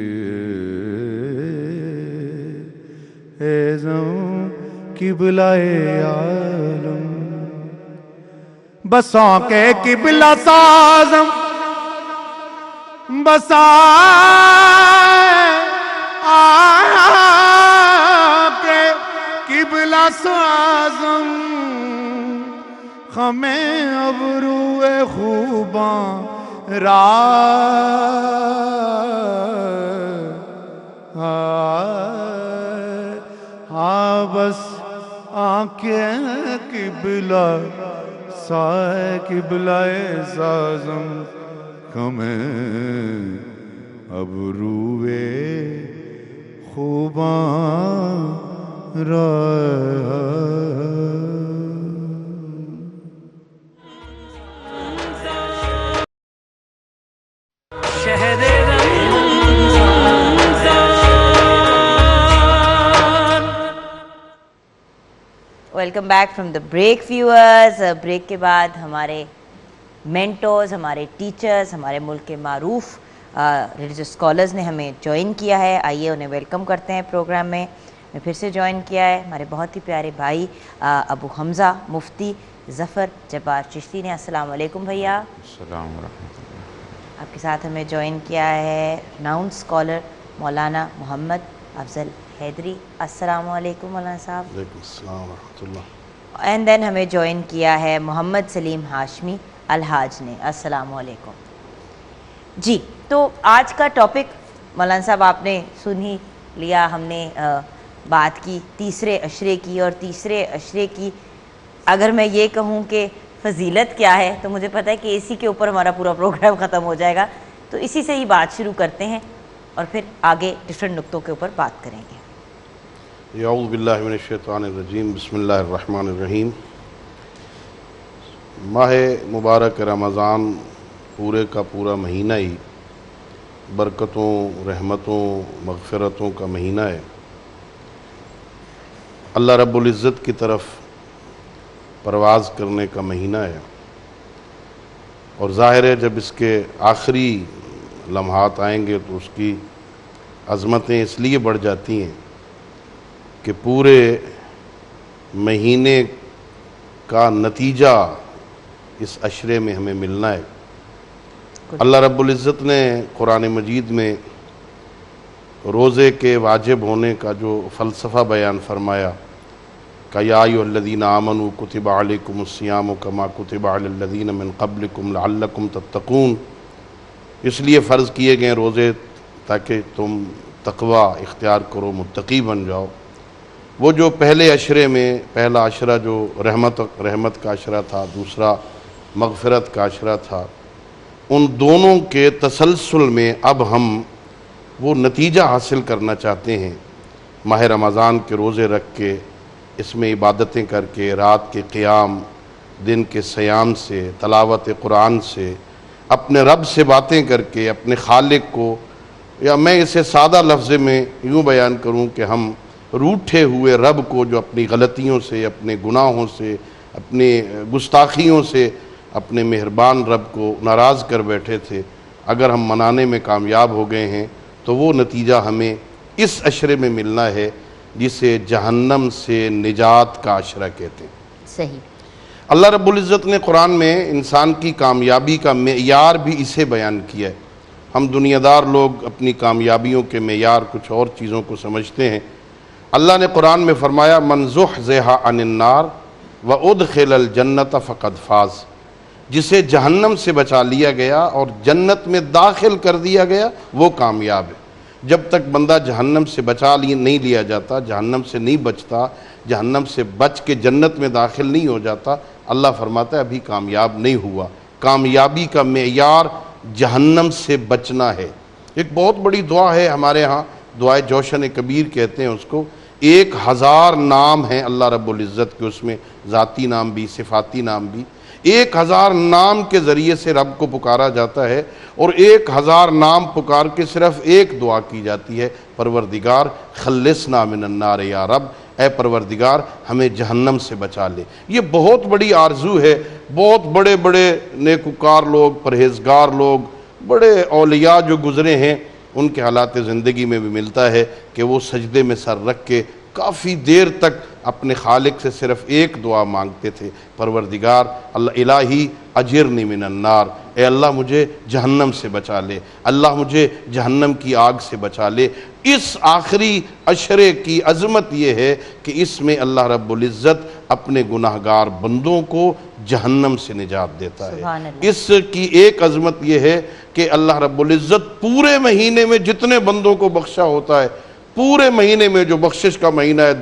Speaker 4: ایزم قبلہ عالم بسوں کے قبلہ سازم بسا کے قبلہ سازم ہمیں ابرو خوباں را بس آنکھیں قبلہ سائے قبلہ سازم ہمیں ابروے خوباں را.
Speaker 2: Welcome back from the break viewers. Break کے بعد ہمارے مینٹورز, ہمارے ٹیچرز, ہمارے ملک کے معروف ریلیجس اسکالرز نے ہمیں جوائن کیا ہے. آئیے انہیں ویلکم کرتے ہیں پروگرام میں. پھر سے جوائن کیا ہے ہمارے بہت ہی پیارے بھائی ابو حمزہ مفتی ظفر جبار چشتی نے. السلام علیکم بھیا.
Speaker 3: السلام ورحمۃ اللہ.
Speaker 2: آپ کے ساتھ ہمیں جوائن کیا ہے رناؤنڈ اسکالر مولانا محمد افضل حیدری. السلام علیکم مولانا صاحب.
Speaker 5: وعلیکم السلام ورحمۃ اللہ.
Speaker 2: اینڈ دین ہمیں جوائن کیا ہے محمد سلیم ہاشمی الحاج نے. السلام علیکم. جی تو آج کا ٹاپک مولانا صاحب آپ نے سن ہی لیا. ہم نے بات کی تیسرے عشرے کی, اور تیسرے عشرے کی اگر میں یہ کہوں کہ فضیلت کیا ہے تو مجھے پتہ ہے کہ اسی کے اوپر ہمارا پورا پروگرام ختم ہو جائے گا. تو اسی سے ہی بات شروع کرتے ہیں اور پھر آگے ڈفرینٹ نقطوں کے اوپر بات کریں گے.
Speaker 5: اعوذ باللہ من الشیطان الرجیم. بسم اللہ الرحمن الرحیم. ماہ مبارک رمضان پورے کا پورا مہینہ ہی برکتوں, رحمتوں, مغفرتوں کا مہینہ ہے. اللہ رب العزت کی طرف پرواز کرنے کا مہینہ ہے, اور ظاہر ہے جب اس کے آخری لمحات آئیں گے تو اس کی عظمتیں اس لیے بڑھ جاتی ہیں کہ پورے مہینے کا نتیجہ اس عشرے میں ہمیں ملنا ہے. اللہ رب العزت نے قرآن مجید میں روزے کے واجب ہونے کا جو فلسفہ بیان فرمایا کہ یا ایھا الذین آمنوا کتب علیکم الصیام کما کتب علی الذین من قبلکم لعلکم تتقون. اس لیے فرض کیے گئے روزے تاکہ تم تقوی اختیار کرو, متقی بن جاؤ. وہ جو پہلے عشرے میں پہلا عشرہ جو رحمت کا عشرہ تھا، دوسرا مغفرت کا عشرہ تھا، ان دونوں کے تسلسل میں اب ہم وہ نتیجہ حاصل کرنا چاہتے ہیں، ماہ رمضان کے روزے رکھ کے، اس میں عبادتیں کر کے، رات کے قیام، دن کے صیام سے، تلاوت قرآن سے، اپنے رب سے باتیں کر کے، اپنے خالق کو، یا میں اسے سادہ لفظ میں یوں بیان کروں کہ ہم روٹھے ہوئے رب کو، جو اپنی غلطیوں سے، اپنے گناہوں سے، اپنے گستاخیوں سے، اپنے مہربان رب کو ناراض کر بیٹھے تھے، اگر ہم منانے میں کامیاب ہو گئے ہیں تو وہ نتیجہ ہمیں اس عشرے میں ملنا ہے جسے جہنم سے نجات کا عشرہ کہتے ہیں۔
Speaker 2: صحیح۔
Speaker 5: اللہ رب العزت نے قرآن میں انسان کی کامیابی کا معیار بھی اسے بیان کیا ہے۔ ہم دنیا دار لوگ اپنی کامیابیوں کے معیار کچھ اور چیزوں کو سمجھتے ہیں۔ اللہ نے قرآن میں فرمایا من زحزح عن النار وادخل الجنت فقد فاز، جسے جہنم سے بچا لیا گیا اور جنت میں داخل کر دیا گیا وہ کامیاب ہے۔ جب تک بندہ جہنم سے نہیں لیا جاتا، جہنم سے نہیں بچتا، جہنم سے بچ کے جنت میں داخل نہیں ہو جاتا، اللہ فرماتا ہے ابھی کامیاب نہیں ہوا۔ کامیابی کا معیار جہنم سے بچنا ہے۔ ایک بہت بڑی دعا ہے ہمارے ہاں، دعائے جوشن کبیر کہتے ہیں اس کو۔ 1000 نام ہیں اللہ رب العزت کے، اس میں ذاتی نام بھی، صفاتی نام بھی۔ 1000 نام کے ذریعے سے رب کو پکارا جاتا ہے، اور 1000 نام پکار کے صرف ایک دعا کی جاتی ہے، پروردگار خلصنا من النار یا رب، اے پروردگار ہمیں جہنم سے بچا لے۔ یہ بہت بڑی آرزو ہے۔ بہت بڑے بڑے نیکوکار لوگ، پرہیزگار لوگ، بڑے اولیاء جو گزرے ہیں، ان کے حالات زندگی میں بھی ملتا ہے کہ وہ سجدے میں سر رکھ کے کافی دیر تک اپنے خالق سے صرف ایک دعا مانگتے تھے، پروردگار الہی اجرنی من النار، اے اللہ مجھے جہنم سے بچا لے، اللہ مجھے جہنم کی آگ سے بچا لے۔ اس آخری عشرے کی عظمت یہ ہے کہ اس میں اللہ رب العزت اپنے گناہگار بندوں کو جہنم سے نجات دیتا
Speaker 2: سبحان
Speaker 5: ہے۔
Speaker 2: اللہ۔
Speaker 5: اس کی ایک عظمت یہ ہے کہ اللہ رب العزت پورے مہینے میں جتنے بندوں کو بخشا ہوتا ہے، پورے مہینے میں جو بخشش کا مہینہ ہے،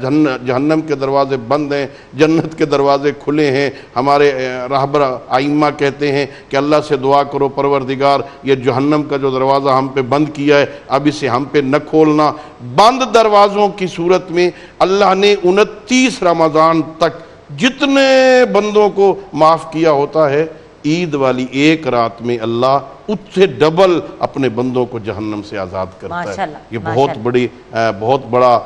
Speaker 5: جہنم کے دروازے بند ہیں، جنت کے دروازے کھلے ہیں۔ ہمارے رہبر ائمہ کہتے ہیں کہ اللہ سے دعا کرو پروردگار یہ جہنم کا جو دروازہ ہم پہ بند کیا ہے اب اسے ہم پہ نہ کھولنا۔ بند دروازوں کی صورت میں اللہ نے 29 رمضان تک جتنے بندوں کو معاف کیا ہوتا ہے، عید والی ایک رات میں اللہ اس سے ڈبل اپنے بندوں کو جہنم سے آزاد کرتا ہے۔
Speaker 2: ماشاءاللہ،
Speaker 5: یہ
Speaker 2: ماشاءاللہ۔
Speaker 5: بہت بڑا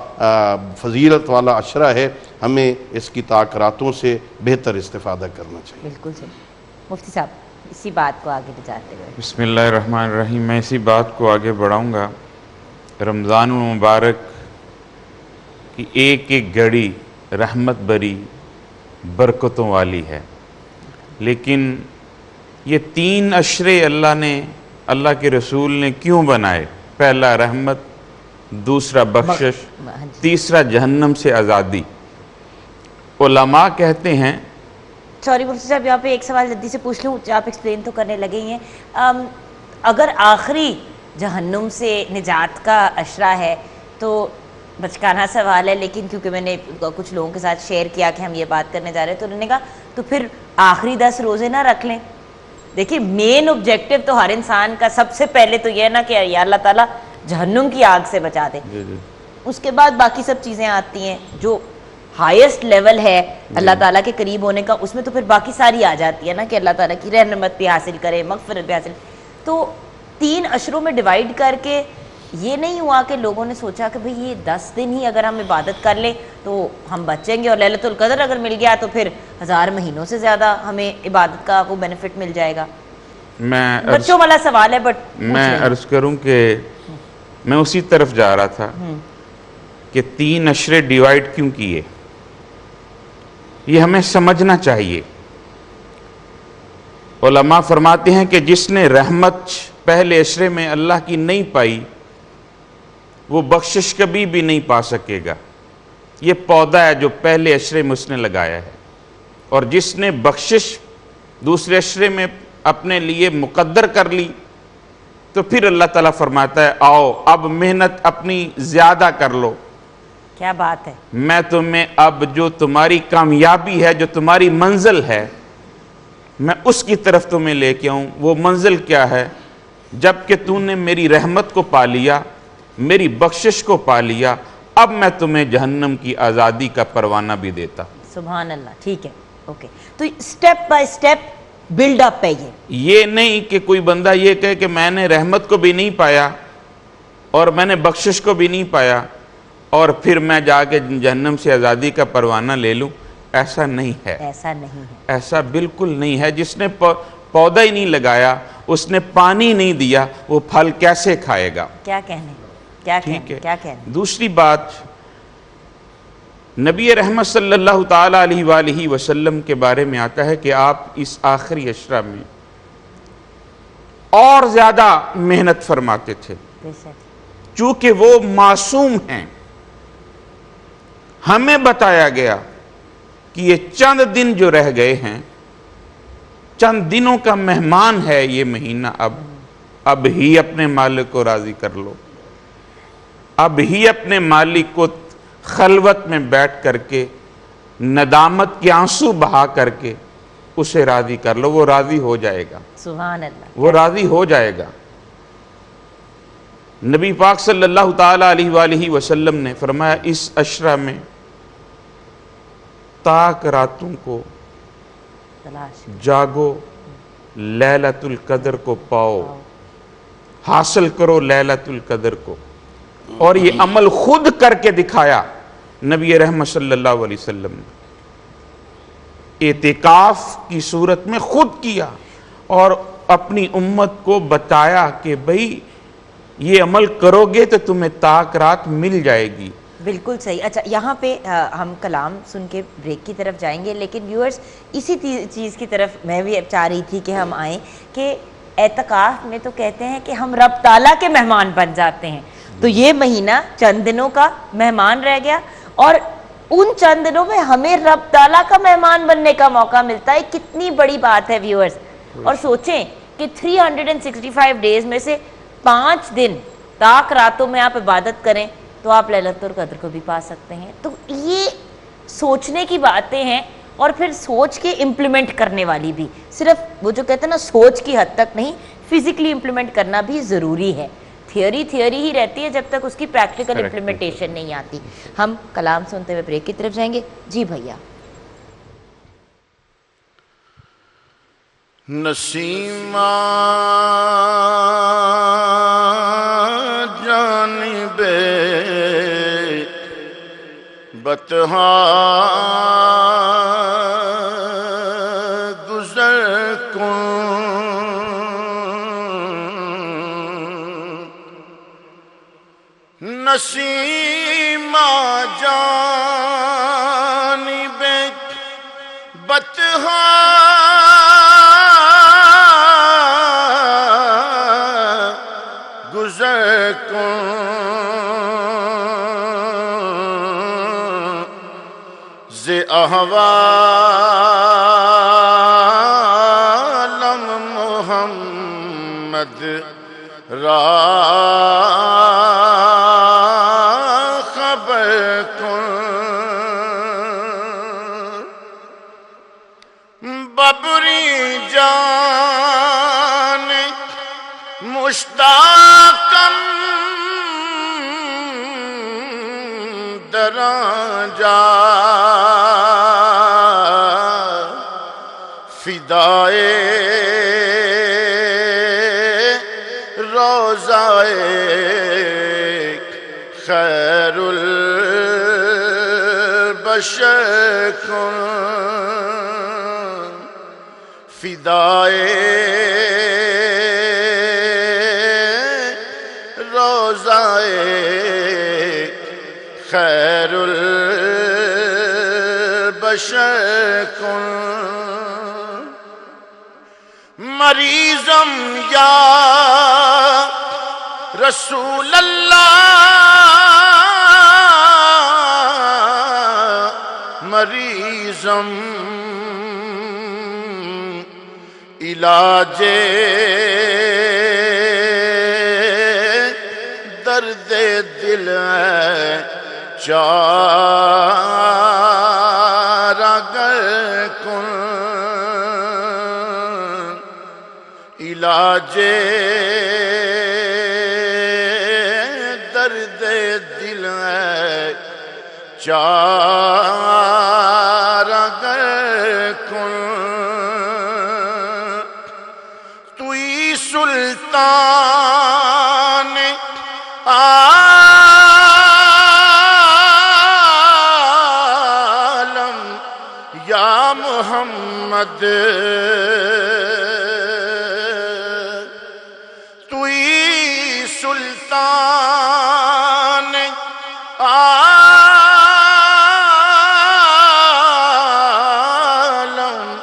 Speaker 5: فضیلت والا عشرہ ہے، ہمیں اس کی تاکراتوں سے بہتر استفادہ کرنا چاہیے۔
Speaker 2: بالکل صحیح۔ مفتی صاحب اسی بات کو آگے لے جاتے ہوئے
Speaker 6: بسم اللہ الرحمن الرحیم، میں اسی بات کو آگے بڑھاؤں گا۔ رمضان المبارک کی ایک ایک گھڑی رحمت بری، برکتوں والی ہے، لیکن یہ 3 عشرے اللہ کے رسول نے کیوں بنائے؟ پہلا رحمت، دوسرا بخشش، تیسرا جہنم سے آزادی۔ علماء کہتے ہیں،
Speaker 2: سوری مفتی صاحب یہاں پہ ایک سوال جلدی سے پوچھ لوں، آپ ایکسپلین تو کرنے لگے ہی ہیں۔ اگر آخری جہنم سے نجات کا عشرہ ہے تو بچکانہ سوال ہے، لیکن کیونکہ میں نے کچھ لوگوں کے ساتھ شیئر کیا کہ ہم یہ بات کرنے جا رہے ہیں تو انہوں نے کہا تو پھر آخری 10 روزے نہ رکھ لیں۔ دیکھیں مین آبجیکٹو تو ہر انسان کا سب سے پہلے تو یہ ہے نا کہ یا اللہ تعالیٰ جہنم کی آگ سے بچا دے، اس کے بعد باقی سب چیزیں آتی ہیں جو ہائیسٹ لیول ہے اللہ تعالیٰ کے قریب ہونے کا، اس میں تو پھر باقی ساری آ جاتی ہے نا کہ اللہ تعالیٰ کی رحمت بھی حاصل کرے، مغفرت بھی حاصل۔ تو 3 عشروں میں ڈیوائیڈ کر کے یہ نہیں ہوا کہ لوگوں نے سوچا کہ بھئی یہ 10 دن ہی اگر ہم عبادت کر لیں تو ہم بچیں گے، اور لیلۃ القدر اگر مل گیا تو پھر 1000 مہینوں سے زیادہ ہمیں عبادت کا وہ بینیفٹ مل جائے گا۔ بچوں والا سوال ہے بٹ
Speaker 6: میں عرض کروں کہ میں اسی طرف جا رہا تھا کہ 3 عشرے ڈیوائیڈ کیوں کیے، یہ ہمیں سمجھنا چاہیے۔ علماء فرماتے ہیں کہ جس نے رحمت پہلے عشرے میں اللہ کی نہیں پائی وہ بخشش کبھی بھی نہیں پا سکے گا۔ یہ پودا ہے جو پہلے عشرے میں اس نے لگایا ہے، اور جس نے بخشش دوسرے عشرے میں اپنے لیے مقدر کر لی تو پھر اللہ تعالیٰ فرماتا ہے آؤ اب محنت اپنی زیادہ کر لو،
Speaker 2: کیا بات ہے.
Speaker 6: میں تمہیں اب جو تمہاری کامیابی ہے, جو تمہاری منزل ہے, میں اس کی طرف تمہیں لے کے آؤں. وہ منزل کیا ہے؟ جب کہ تو نے میری رحمت کو پا لیا, میری بخشش کو پا لیا, اب میں تمہیں جہنم کی آزادی کا پروانہ بھی دیتا.
Speaker 2: سبحان اللہ. ٹھیک ہے, اوکے. تو step by step build up ہے
Speaker 6: یہ نہیں کہ کوئی بندہ یہ کہے کہ میں نے رحمت کو بھی نہیں پایا اور میں نے بخشش کو بھی نہیں پایا اور پھر میں جا کے جہنم سے آزادی کا پروانہ لے لوں. ایسا نہیں ہے,
Speaker 2: ایسا نہیں ہے,
Speaker 6: ایسا بالکل نہیں ہے. جس نے پودا ہی نہیں لگایا, اس نے پانی نہیں دیا, وہ پھل کیسے کھائے گا؟
Speaker 2: کیا کہنے, کیا
Speaker 6: ٹھیک
Speaker 2: کہنے,
Speaker 6: ہے.
Speaker 2: کیا کہنے.
Speaker 6: دوسری بات, نبی رحمت صلی اللہ تعالیٰ علیہ وآلہ وسلم کے بارے میں آتا ہے کہ آپ اس آخری عشرہ میں اور زیادہ محنت فرماتے تھے,
Speaker 2: بے شک.
Speaker 6: چونکہ وہ معصوم ہیں. ہمیں بتایا گیا کہ یہ چند دن جو رہ گئے ہیں, چند دنوں کا مہمان ہے یہ مہینہ. اب ہی اپنے مالک کو راضی کر لو, اب ہی اپنے مالک کو خلوت میں بیٹھ کر کے ندامت کے آنسو بہا کر کے اسے راضی کر لو. وہ راضی ہو جائے گا,
Speaker 2: سبحان اللہ.
Speaker 6: وہ راضی ہو جائے گا. نبی پاک صلی اللہ تعالیٰ علیہ وآلہ وسلم نے فرمایا اس عشرہ میں تاک راتوں کو
Speaker 2: تلاش
Speaker 6: جاگو, لیلۃ القدر کو پاؤ, حاصل کرو لیلۃ القدر کو. اور یہ عمل خود کر کے دکھایا نبی رحمت صلی اللہ علیہ وسلم نے. اعتکاف کی صورت میں خود کیا اور اپنی امت کو بتایا کہ بھئی یہ عمل کرو گے تو تمہیں تاک رات مل جائے گی.
Speaker 2: بالکل صحیح. اچھا, یہاں پہ ہم کلام سن کے بریک کی طرف جائیں گے, لیکن ویورز اسی چیز کی طرف میں بھی اب چاہ رہی تھی کہ ہم آئیں کہ اعتکاف میں تو کہتے ہیں کہ ہم رب تعالیٰ کے مہمان بن جاتے ہیں. تو یہ مہینہ چند دنوں کا مہمان رہ گیا اور ان چند دنوں میں ہمیں رب تعالیٰ کا مہمان بننے کا موقع ملتا ہے. کتنی بڑی بات ہے ویورز. اور سوچیں کہ 365 ڈیز میں سے 5 دن تاک راتوں میں آپ عبادت کریں تو آپ لیلۃ القدر کو بھی پا سکتے ہیں. تو یہ سوچنے کی باتیں ہیں اور پھر سوچ کے امپلیمنٹ کرنے والی بھی. صرف وہ جو کہتے ہیں نا سوچ کی حد تک نہیں, فزیکلی امپلیمنٹ کرنا بھی ضروری ہے. تھیوری ہی رہتی ہے جب تک اس کی پریکٹیکل امپلیمنٹیشن نہیں آتی. ہم کلام سنتے ہوئے بریک کی طرف جائیں گے. جی بھیا.
Speaker 5: نسیمہ جانب بطحا گزر کن, نسیمہ جانب بطحا گزر کن, ز احوالم محمد را خبر کن. ببری جان مشتاقم دراں جا فدائے روضائے خیر البشر کن, فدائے روضائے خیر البشر کن. مریضم یا رسول اللہ, مریضم علاج درد دل ہے
Speaker 7: چارگر کن علاج درد دل ہے چارگر کن توئی سلطان عالم یا محمد توئی سلطان عالم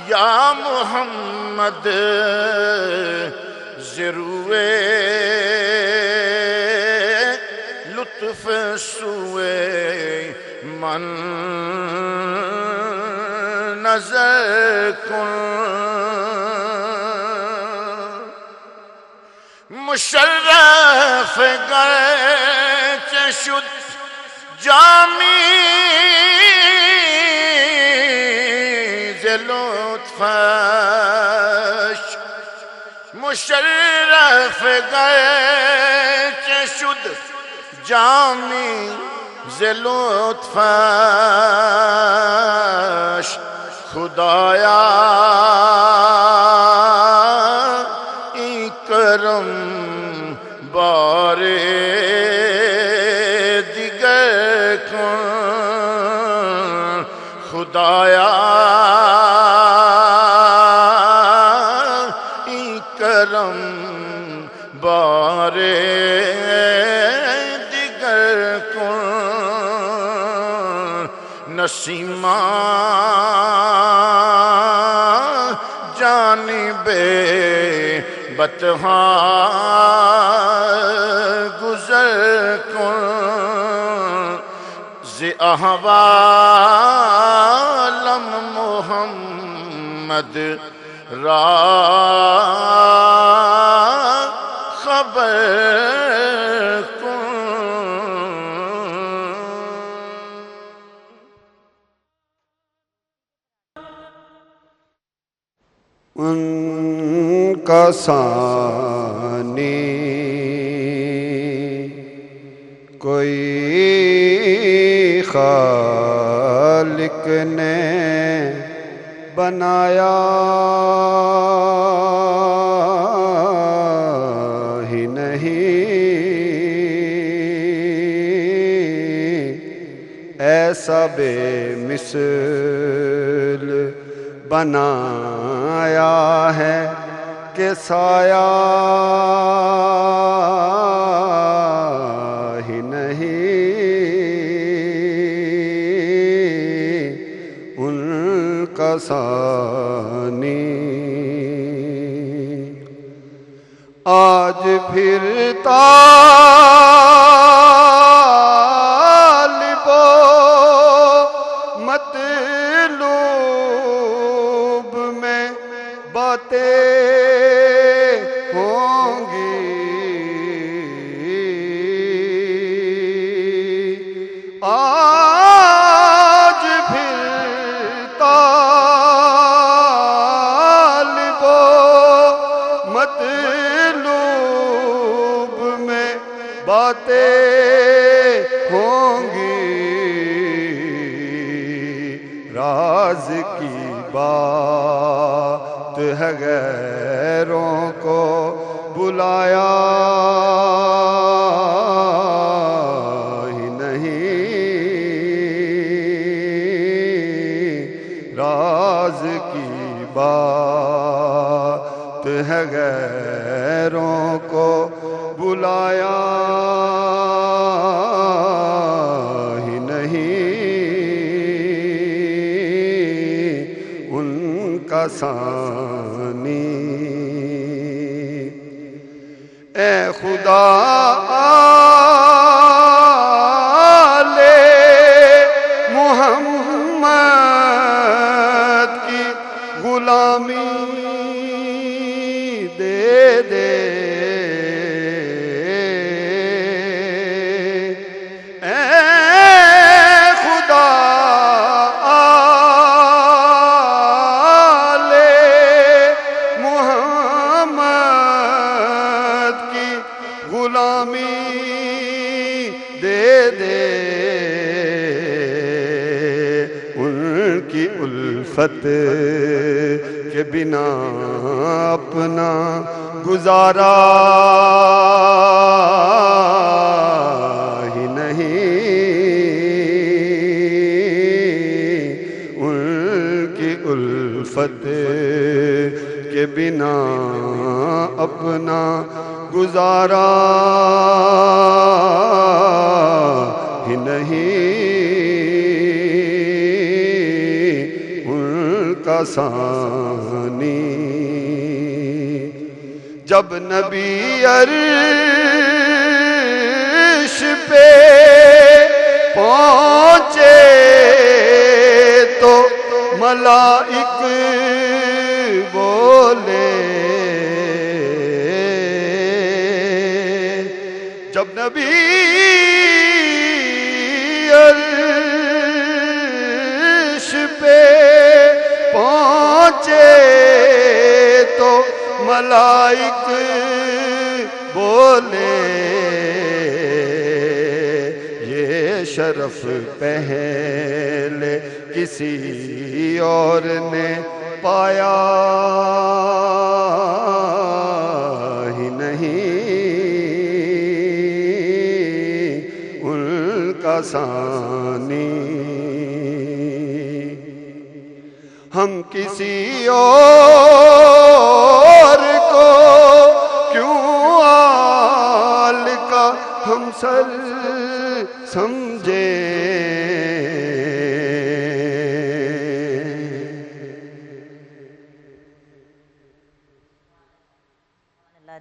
Speaker 7: یا محمد ضروے لطف سوئے من نظر کن مشرف گرچہ شد جامی ز لطفش مشرف گرچہ شد جامی ز لطفش خدایا ای کرم بار دیگر کن خدایا ای کرم بار دیگر کن نسیماں جانب بطحاں گزر کن ز احوالم محمد را خبر کن
Speaker 8: ان کا ثانی کوئی خالق نے بنایا ہی نہیں ایسا بے مثل بنایا ہے کہ سایہ ہی نہیں ان کا ثانی آج پھر طالب و مطلوب میں باتیں ہوں گی آج پھر طالب و مطلوب میں باتیں ہوں گی راز کی بات ہے غیروں کو بلایا ہی نہیں راز کی بات ہے غیروں کو بلایا ہی نہیں ان کا ثانی اے خدا لے محمد کی غلامی دے دے اے غلامی دے دے ان کی الفت کے بنا اپنا گزارا ہی نہیں، ان کی الفت کے بنا اپنا گزارا ہی نہیں، ان کا ثانی جب نبی عرش پہ پہنچے تو ملائک بولے، جب نبی عرش پہ پہنچے تو ملائک بولے، یہ شرف پہلے کسی اور نے پایا ہی نہیں، ان کا ثانی ہم کسی اور کو کیوں آل کا ہم سر سمجھیں،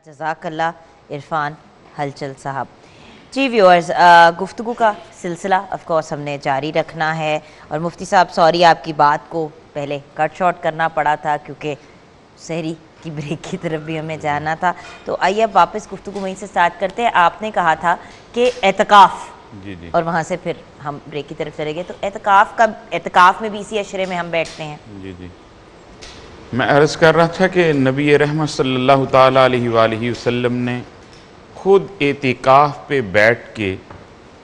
Speaker 2: جزاک اللہ عرفان ہلچل صاحب۔ جی ویورز، گفتگو کا سلسلہ آف کورس ہم نے جاری رکھنا ہے، اور مفتی صاحب سوری آپ کی بات کو پہلے کٹ شارٹ کرنا پڑا تھا کیونکہ سحری کی بریک کی طرف بھی ہمیں جانا تھا، تو آئیے اب واپس گفتگو وہیں سے سٹارٹ کرتے ہیں۔ آپ نے کہا تھا کہ اعتکاف، اور وہاں سے پھر ہم بریک کی طرف چلے گئے، تو اعتکاف میں بھی اسی عشرے میں ہم بیٹھتے ہیں۔
Speaker 6: جی میں عرض کر رہا تھا کہ نبی رحمت صلی اللہ تعالیٰ علیہ وآلہ وسلم نے خود اعتکاف پہ بیٹھ کے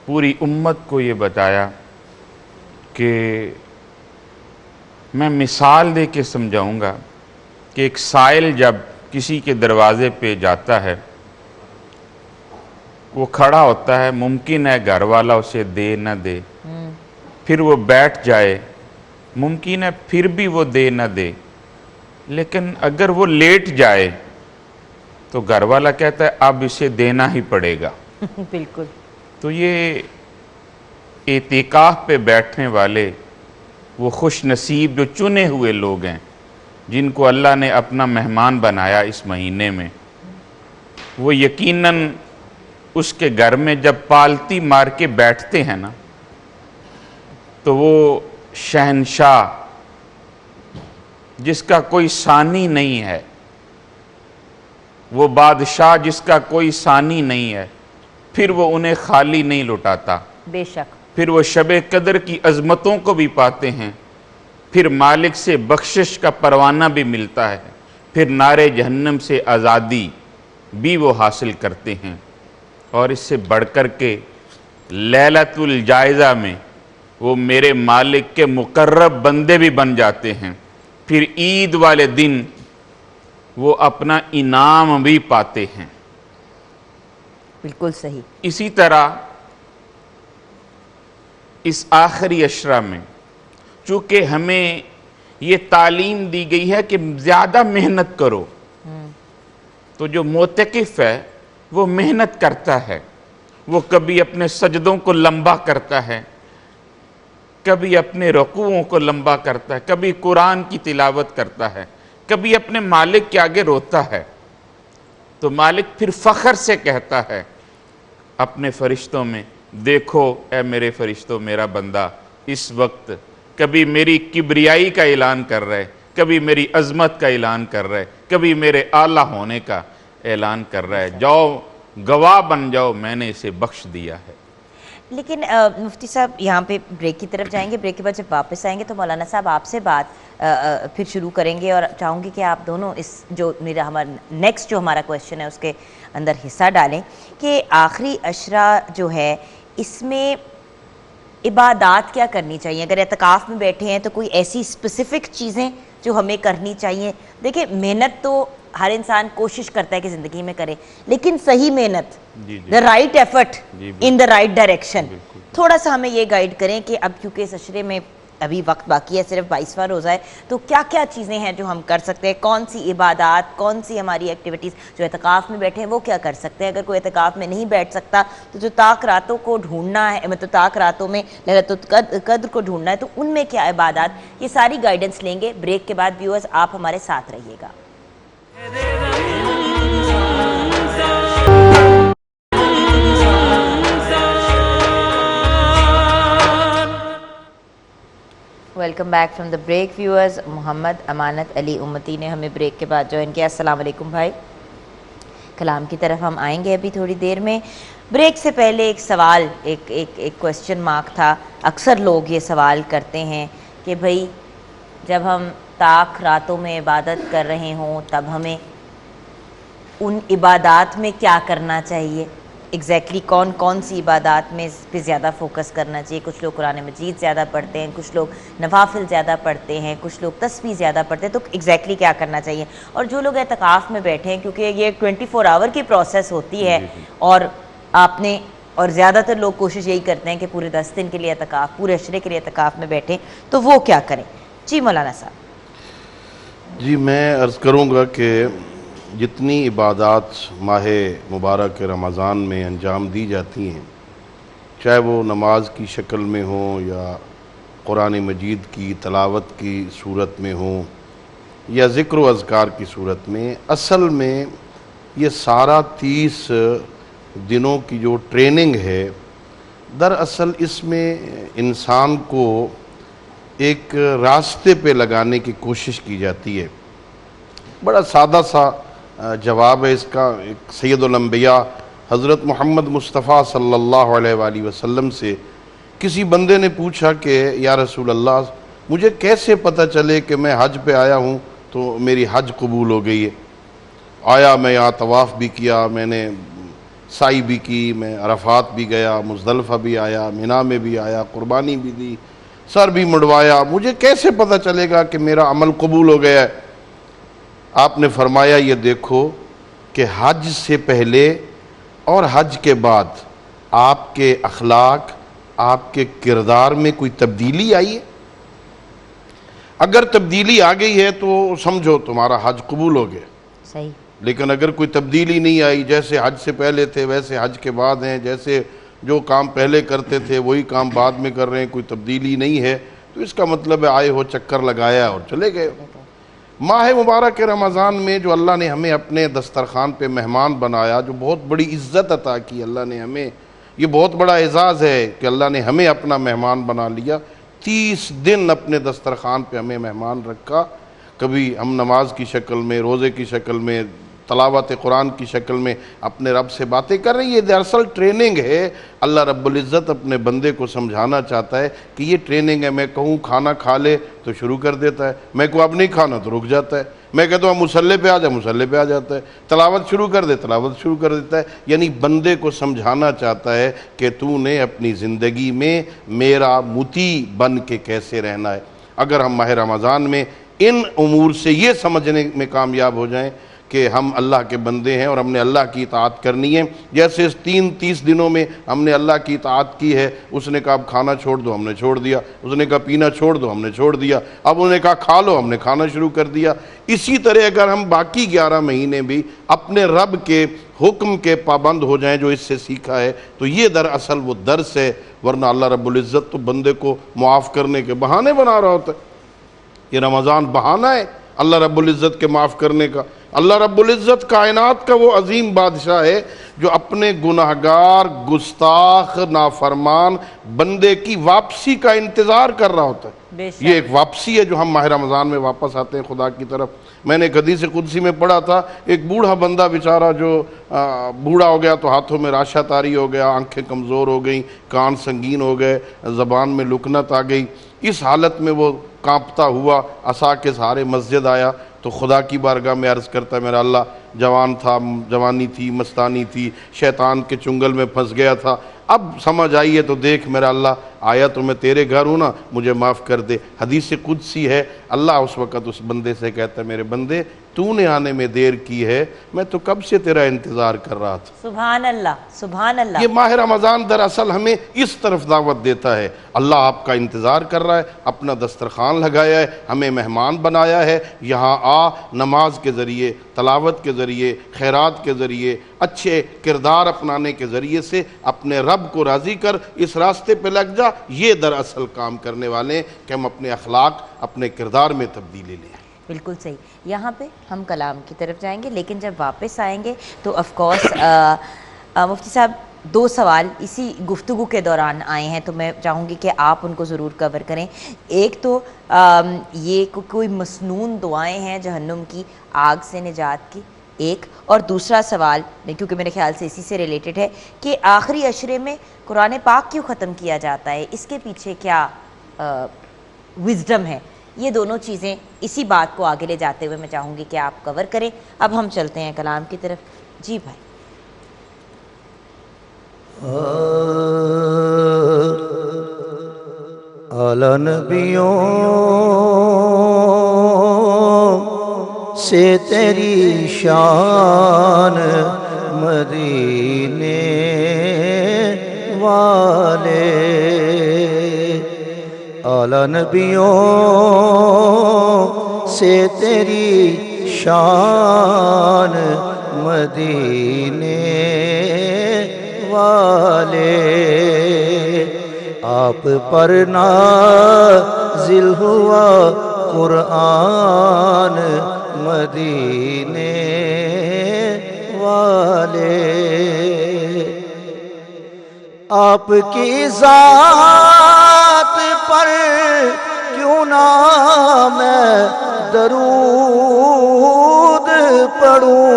Speaker 6: پوری امت کو یہ بتایا کہ میں مثال دے کے سمجھاؤں گا کہ ایک سائل جب کسی کے دروازے پہ جاتا ہے، وہ کھڑا ہوتا ہے، ممکن ہے گھر والا اسے دے نہ دے، پھر وہ بیٹھ جائے، ممکن ہے پھر بھی وہ دے نہ دے، لیکن اگر وہ لیٹ جائے تو گھر والا کہتا ہے اب اسے دینا ہی پڑے گا۔
Speaker 2: بالکل۔
Speaker 6: تو یہ اعتکاف پہ بیٹھنے والے وہ خوش نصیب جو چنے ہوئے لوگ ہیں، جن کو اللہ نے اپنا مہمان بنایا اس مہینے میں، وہ یقیناً اس کے گھر میں جب پالتی مار کے بیٹھتے ہیں نا، تو وہ شہنشاہ جس کا کوئی ثانی نہیں ہے، وہ بادشاہ جس کا کوئی ثانی نہیں ہے، پھر وہ انہیں خالی نہیں لٹاتا،
Speaker 2: بے شک،
Speaker 6: پھر وہ شب قدر کی عظمتوں کو بھی پاتے ہیں، پھر مالک سے بخشش کا پروانہ بھی ملتا ہے، پھر نار جہنم سے آزادی بھی وہ حاصل کرتے ہیں، اور اس سے بڑھ کر کے لیلۃ الجائزہ میں وہ میرے مالک کے مقرب بندے بھی بن جاتے ہیں، پھر عید والے دن وہ اپنا انعام بھی پاتے ہیں۔
Speaker 2: بالکل صحیح۔
Speaker 6: اسی طرح اس آخری عشرہ میں چونکہ ہمیں یہ تعلیم دی گئی ہے کہ زیادہ محنت کرو، تو جو معتکف ہے وہ محنت کرتا ہے، وہ کبھی اپنے سجدوں کو لمبا کرتا ہے، کبھی اپنے رکوعوں کو لمبا کرتا ہے، کبھی قرآن کی تلاوت کرتا ہے، کبھی اپنے مالک کے آگے روتا ہے، تو مالک پھر فخر سے کہتا ہے اپنے فرشتوں میں، دیکھو اے میرے فرشتوں، میرا بندہ اس وقت کبھی میری کبریائی کا اعلان کر رہا ہے، کبھی میری عظمت کا اعلان کر رہا ہے، کبھی میرے اعلیٰ ہونے کا اعلان کر رہا ہے، جاؤ گواہ بن جاؤ، میں نے اسے بخش دیا ہے۔
Speaker 2: لیکن مفتی صاحب یہاں پہ بریک کی طرف جائیں گے، بریک کے بعد جب واپس آئیں گے تو مولانا صاحب آپ سے بات پھر شروع کریں گے، اور چاہوں گی کہ آپ دونوں اس جو میرا نیکسٹ جو ہمارا کویشچن ہے اس کے اندر حصہ ڈالیں کہ آخری عشرہ جو ہے اس میں عبادات کیا کرنی چاہیے. اگر اعتکاف میں بیٹھے ہیں تو کوئی ایسی اسپیسیفک چیزیں جو ہمیں کرنی چاہیے. دیکھیں محنت تو ہر انسان کوشش کرتا ہے کہ زندگی میں کرے، لیکن صحیح محنت، the right effort in the right direction. تھوڑا سا ہمیں یہ گائیڈ کریں کہ اب کیونکہ اس عشرے میں ابھی وقت باقی ہے، صرف 22واں روزہ ہے، تو کیا کیا چیزیں ہیں جو ہم کر سکتے ہیں، کون سی عبادات، کون سی ہماری ایکٹیویٹیز. جو اعتکاف میں بیٹھے ہیں وہ کیا کر سکتے ہیں. اگر کوئی اعتکاف میں نہیں بیٹھ سکتا تو جو طاق راتوں کو ڈھونڈنا ہے، مطلب طاق راتوں میں ليلۃ القدر کو ڈھونڈنا ہے، تو ان میں کیا عبادات، یہ ساری گائیڈنس لیں گے. بریک کے بعد ویورز آپ ہمارے ساتھ رہیے گا. Welcome back from the break viewers. Muhammad Amanat Ali امتی نے ہمیں بریک کے بعد جوائن کیا. السلام علیکم بھائی. کلام کی طرف ہم آئیں گے ابھی تھوڑی دیر میں. بریک سے پہلے ایک سوال، ایک کویسچن مارک تھا. اکثر لوگ یہ سوال کرتے ہیں کہ بھائی جب ہم طاق راتوں میں عبادت کر رہے ہوں تب ہمیں ان عبادات میں کیا کرنا چاہیے. ایگزیکٹلی کون سی عبادات میں پہ زیادہ فوکس کرنا چاہیے. کچھ لوگ قرآن مجید زیادہ پڑھتے ہیں، کچھ لوگ نوافل زیادہ پڑھتے ہیں، کچھ لوگ تسبیح زیادہ پڑھتے ہیں. تو ایگزیکٹلی کیا کرنا چاہیے. اور جو لوگ اعتکاف میں بیٹھے ہیں، کیونکہ یہ 24 آور کی پروسیس ہوتی ہے، اور آپ نے اور زیادہ تر لوگ کوشش یہی کرتے ہیں کہ پورے 10 دن کے لیے اعتکاف، پورے عشرے کے لیے اعتکاف میں بیٹھیں، تو وہ کیا کریں. جی مولانا صاحب.
Speaker 5: جی میں عرض کروں گا کہ جتنی عبادات ماہ مبارک رمضان میں انجام دی جاتی ہیں، چاہے وہ نماز کی شکل میں ہوں یا قرآن مجید کی تلاوت کی صورت میں ہوں یا ذکر و اذکار کی صورت میں، اصل میں یہ سارا 30 دنوں کی جو ٹریننگ ہے، دراصل اس میں انسان کو ایک راستے پہ لگانے کی کوشش کی جاتی ہے. بڑا سادہ سا جواب ہے اس کا. ایک سید الانبیاء حضرت محمد مصطفیٰ صلی اللہ علیہ وآلہ وسلم سے کسی بندے نے پوچھا کہ یا رسول اللہ، مجھے کیسے پتہ چلے کہ میں حج پہ آیا ہوں تو میری حج قبول ہو گئی ہے. آیا میں یہاں طواف بھی کیا، میں نے سعی بھی کی، میں عرفات بھی گیا، مزدلفہ بھی آیا، منی میں بھی آیا، قربانی بھی دی، سر بھی مڑوایا، مجھے کیسے پتہ چلے گا کہ میرا عمل قبول ہو گیا ہے. آپ نے فرمایا یہ دیکھو کہ حج سے پہلے اور حج کے بعد آپ کے اخلاق، آپ کے کردار میں کوئی تبدیلی آئی ہے. اگر تبدیلی آ گئی ہے تو سمجھو تمہارا حج قبول ہو گیا.
Speaker 2: صحیح.
Speaker 5: لیکن اگر کوئی تبدیلی نہیں آئی، جیسے حج سے پہلے تھے ویسے حج کے بعد ہیں، جیسے جو کام پہلے کرتے تھے وہی کام بعد میں کر رہے ہیں، کوئی تبدیلی نہیں ہے، تو اس کا مطلب ہے آئے ہو، چکر لگایا اور چلے گئے. ماہ مبارک رمضان میں جو اللہ نے ہمیں اپنے دسترخوان پہ مہمان بنایا، جو بہت بڑی عزت عطا کی اللہ نے ہمیں، یہ بہت بڑا اعزاز ہے کہ اللہ نے ہمیں اپنا مہمان بنا لیا. 30 دن اپنے دسترخوان پہ ہمیں مہمان رکھا. کبھی ہم نماز کی شکل میں، روزے کی شکل میں، تلاوت قرآن کی شکل میں اپنے رب سے باتیں کر رہی ہے. یہ دراصل ٹریننگ ہے. اللہ رب العزت اپنے بندے کو سمجھانا چاہتا ہے کہ یہ ٹریننگ ہے. میں کہوں کھانا کھا لے تو شروع کر دیتا ہے، میں کہوں اب نہیں کھانا تو رک جاتا ہے، میں کہتا ہوں مصلی پہ آ جا، مصلی پہ آ جاتا ہے، تلاوت شروع کر دے، تلاوت شروع کر دیتا ہے. یعنی بندے کو سمجھانا چاہتا ہے کہ تو نے اپنی زندگی میں میرا مطیع بن کے کیسے رہنا ہے. اگر ہم ماہ رمضان میں ان امور سے یہ سمجھنے میں کامیاب ہو جائیں کہ ہم اللہ کے بندے ہیں اور ہم نے اللہ کی اطاعت کرنی ہے، جیسے اس 30 دنوں میں ہم نے اللہ کی اطاعت کی ہے. اس نے کہا اب کھانا چھوڑ دو، ہم نے چھوڑ دیا. اس نے کہا پینا چھوڑ دو، ہم نے چھوڑ دیا. اب انہوں نے کہا کھا لو، ہم نے کھانا شروع کر دیا. اسی طرح اگر ہم باقی 11 مہینے بھی اپنے رب کے حکم کے پابند ہو جائیں جو اس سے سیکھا ہے، تو یہ دراصل وہ درس ہے. ورنہ اللہ رب العزت تو بندے کو معاف کرنے کے بہانے بنا رہا ہوتا ہے. یہ رمضان بہانہ ہے اللہ رب العزت کے معاف کرنے کا. اللہ رب العزت کائنات کا وہ عظیم بادشاہ ہے جو اپنے گناہگار گستاخ نافرمان بندے کی واپسی کا انتظار کر رہا ہوتا ہے. یہ ایک واپسی ہے جو ہم ماہ رمضان میں واپس آتے ہیں خدا کی طرف. میں نے ایک حدیث قدسی میں پڑھا تھا، ایک بوڑھا بندہ بیچارہ جو بوڑھا ہو گیا تو ہاتھوں میں راشہ طاری ہو گیا، آنکھیں کمزور ہو گئیں، کان سنگین ہو گئے، زبان میں لکنت آ گئی. اس حالت میں وہ کانپتا ہوا عصا کے سہارے مسجد آیا تو خدا کی بارگاہ میں عرض کرتا ہے، میرا اللہ جوان تھا، جوانی تھی، مستانی تھی، شیطان کے چنگل میں پھنس گیا تھا، اب سمجھ آئی ہے تو دیکھ میرا اللہ آیا تو میں تیرے گھر ہوں نا، مجھے معاف کر دے. حدیث قدسی ہے، اللہ اس وقت اس بندے سے کہتا ہے، میرے بندے تو نے آنے میں دیر کی ہے، میں تو کب سے تیرا انتظار کر رہا تھا.
Speaker 2: سبحان اللہ، سبحان اللہ.
Speaker 5: یہ ماہ رمضان دراصل ہمیں اس طرف دعوت دیتا ہے. اللہ آپ کا انتظار کر رہا ہے، اپنا دسترخوان لگایا ہے، ہمیں مہمان بنایا ہے. یہاں آ، نماز کے ذریعے، تلاوت کے ذریعے، خیرات کے ذریعے، اچھے کردار اپنانے کے ذریعے سے اپنے رب کو راضی کر، اس راستے پہ لگ جا. یہ دراصل کام کرنے والے ہیں کہ ہم اپنے اخلاق، اپنے کردار میں تبدیلی لیں.
Speaker 2: بالکل صحیح. یہاں پہ ہم کلام کی طرف جائیں گے، لیکن جب واپس آئیں گے تو آف کورس مفتی صاحب 2 سوال اسی گفتگو کے دوران آئے ہیں تو میں چاہوں گی کہ آپ ان کو ضرور کور کریں. ایک تو یہ کوئی مسنون دعائیں ہیں جہنم کی آگ سے نجات کی، ایک، اور دوسرا سوال کیونکہ میرے خیال سے اسی سے ریلیٹڈ ہے کہ آخری عشرے میں قرآن پاک کیوں ختم کیا جاتا ہے، اس کے پیچھے کیا وزڈم ہے. یہ دونوں چیزیں اسی بات کو آگے لے جاتے ہوئے میں چاہوں گی کہ آپ کور کریں. اب ہم چلتے ہیں کلام کی طرف. جی بھائی.
Speaker 9: اعلیٰ نبیوں سے تیری شان مدینے والے، اعلیٰ نبیوں سے تیری شان مدینے والے، آپ پر نازل ہوا قرآن مدینے والے، آپ کی ذات پر کیوں نہ میں درود پڑھوں،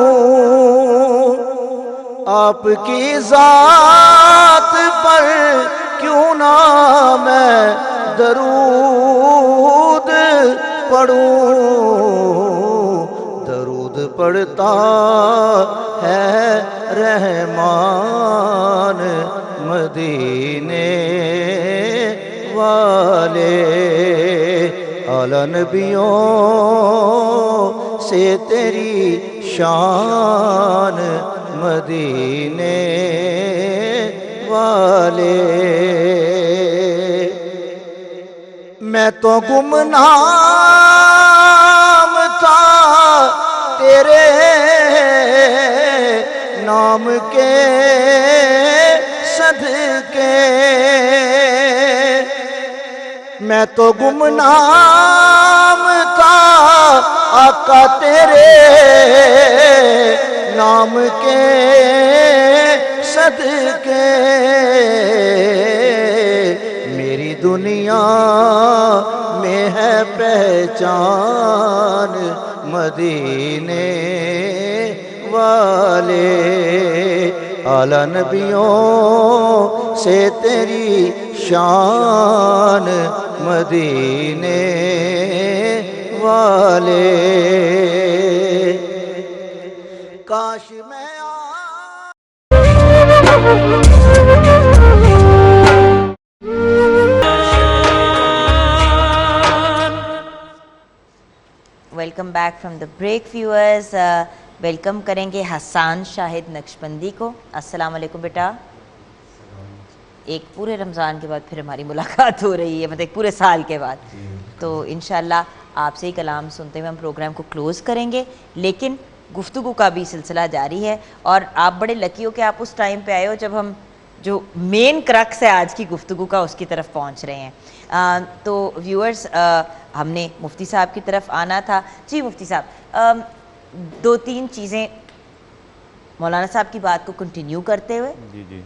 Speaker 9: آپ کی ذات پر کیوں نہ میں درود پڑھوں، درود پڑھتا ہے رحمان مدینے والے، اعلیٰ نبیوں سے تیری شان مدینے والے. میں تو گمنام تھا تیرے نام کے صدقے، میں تو گمنام تھا آقا تیرے نام کے صدقے، میری دنیا میں ہے پہچان مدینے والے، اعلیٰ نبیوں سے تیری شان مدینے والے. کاش میں
Speaker 2: welcome back from the break viewers. Welcome کریں گے حسان شاہد نقشبندی کو. السلام علیکم بیٹا. ایک پورے رمضان کے بعد پھر ہماری ملاقات ہو رہی ہے، مطلب ایک پورے سال کے بعد، تو انشاءاللہ آپ سے ہی کلام سنتے ہوئے ہم پروگرام کو کلوز کریں گے، لیکن گفتگو کا بھی سلسلہ جاری ہے. اور آپ بڑے لکی ہو کہ آپ اس ٹائم پہ آئے ہو جب ہم جو مین کرکس ہے آج کی گفتگو کا اس کی طرف پہنچ رہے ہیں. تو ویورز ہم نے مفتی صاحب کی طرف آنا تھا. جی مفتی صاحب، دو تین چیزیں مولانا صاحب کی بات کو کنٹینیو کرتے ہوئے،
Speaker 6: جی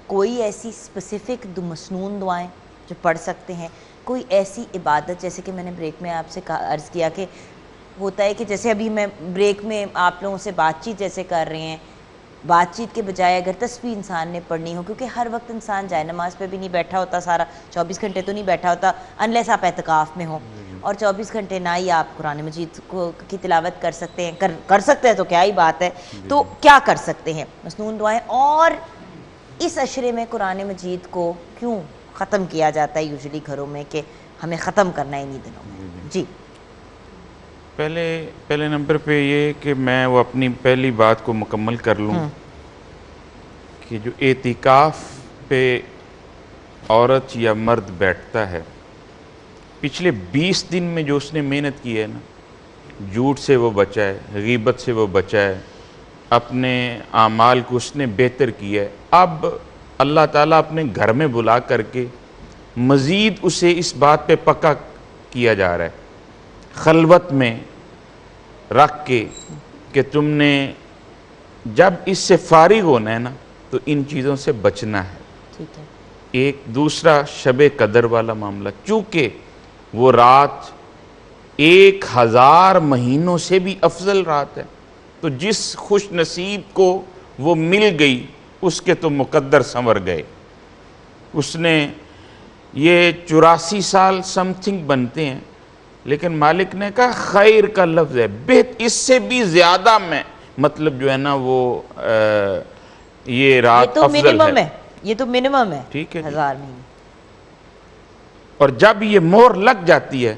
Speaker 2: کوئی ایسی اسپیسیفک مسنون دعائیں جو پڑھ سکتے ہیں، کوئی ایسی عبادت، جیسے کہ میں نے بریک میں آپ سے عرض کیا کہ ہوتا ہے کہ جیسے ابھی میں بریک میں آپ لوگوں سے بات چیت جیسے کر رہے ہیں، بات چیت کے بجائے اگر تسبیح انسان نے پڑھنی ہو، کیونکہ ہر وقت انسان جائے نماز پہ بھی نہیں بیٹھا ہوتا، سارا 24 گھنٹے تو نہیں بیٹھا ہوتا انلیس آپ اعتکاف میں ہوں، اور 24 گھنٹے نہ ہی آپ قرآن مجید کی تلاوت کر سکتے ہیں، کر سکتے ہیں تو کیا ہی بات ہے، تو کیا کر سکتے ہیں مسنون دعائیں؟ اور اس عشرے میں قرآن مجید کو کیوں ختم کیا جاتا ہے یوزلی گھروں میں کہ ہمیں ختم کرنا ہے انہی دنوں میں؟ جی
Speaker 6: پہلے نمبر پہ یہ کہ میں وہ اپنی پہلی بات کو مکمل کر لوں کہ جو اعتکاف پہ عورت یا مرد بیٹھتا ہے، پچھلے 20 دن میں جو اس نے محنت کی ہے نا، جھوٹ سے وہ بچا ہے، غیبت سے وہ بچا ہے، اپنے اعمال کو اس نے بہتر کیا ہے، اب اللہ تعالیٰ اپنے گھر میں بلا کر کے مزید اسے اس بات پہ پکا کیا جا رہا ہے، خلوت میں رکھ کے کہ تم نے جب اس سے فارغ ہونا ہے نا تو ان چیزوں سے بچنا ہے۔
Speaker 2: ٹھیک ہے۔
Speaker 6: ایک دوسرا شب قدر والا معاملہ، چونکہ وہ رات 1000 مہینوں سے بھی افضل رات ہے، تو جس خوش نصیب کو وہ مل گئی اس کے تو مقدر سنور گئے۔ اس نے یہ 84 سال سم تھنگ بنتے ہیں، لیکن مالک نے کہا خیر کا لفظ ہے، اس سے بھی زیادہ میں مطلب جو ہے نا وہ یہ رات افضل ہے،
Speaker 2: یہ تو منیمم ہے،
Speaker 6: ٹھیک ہے
Speaker 2: 1000 مہینے۔
Speaker 6: اور جب یہ مہر لگ جاتی ہے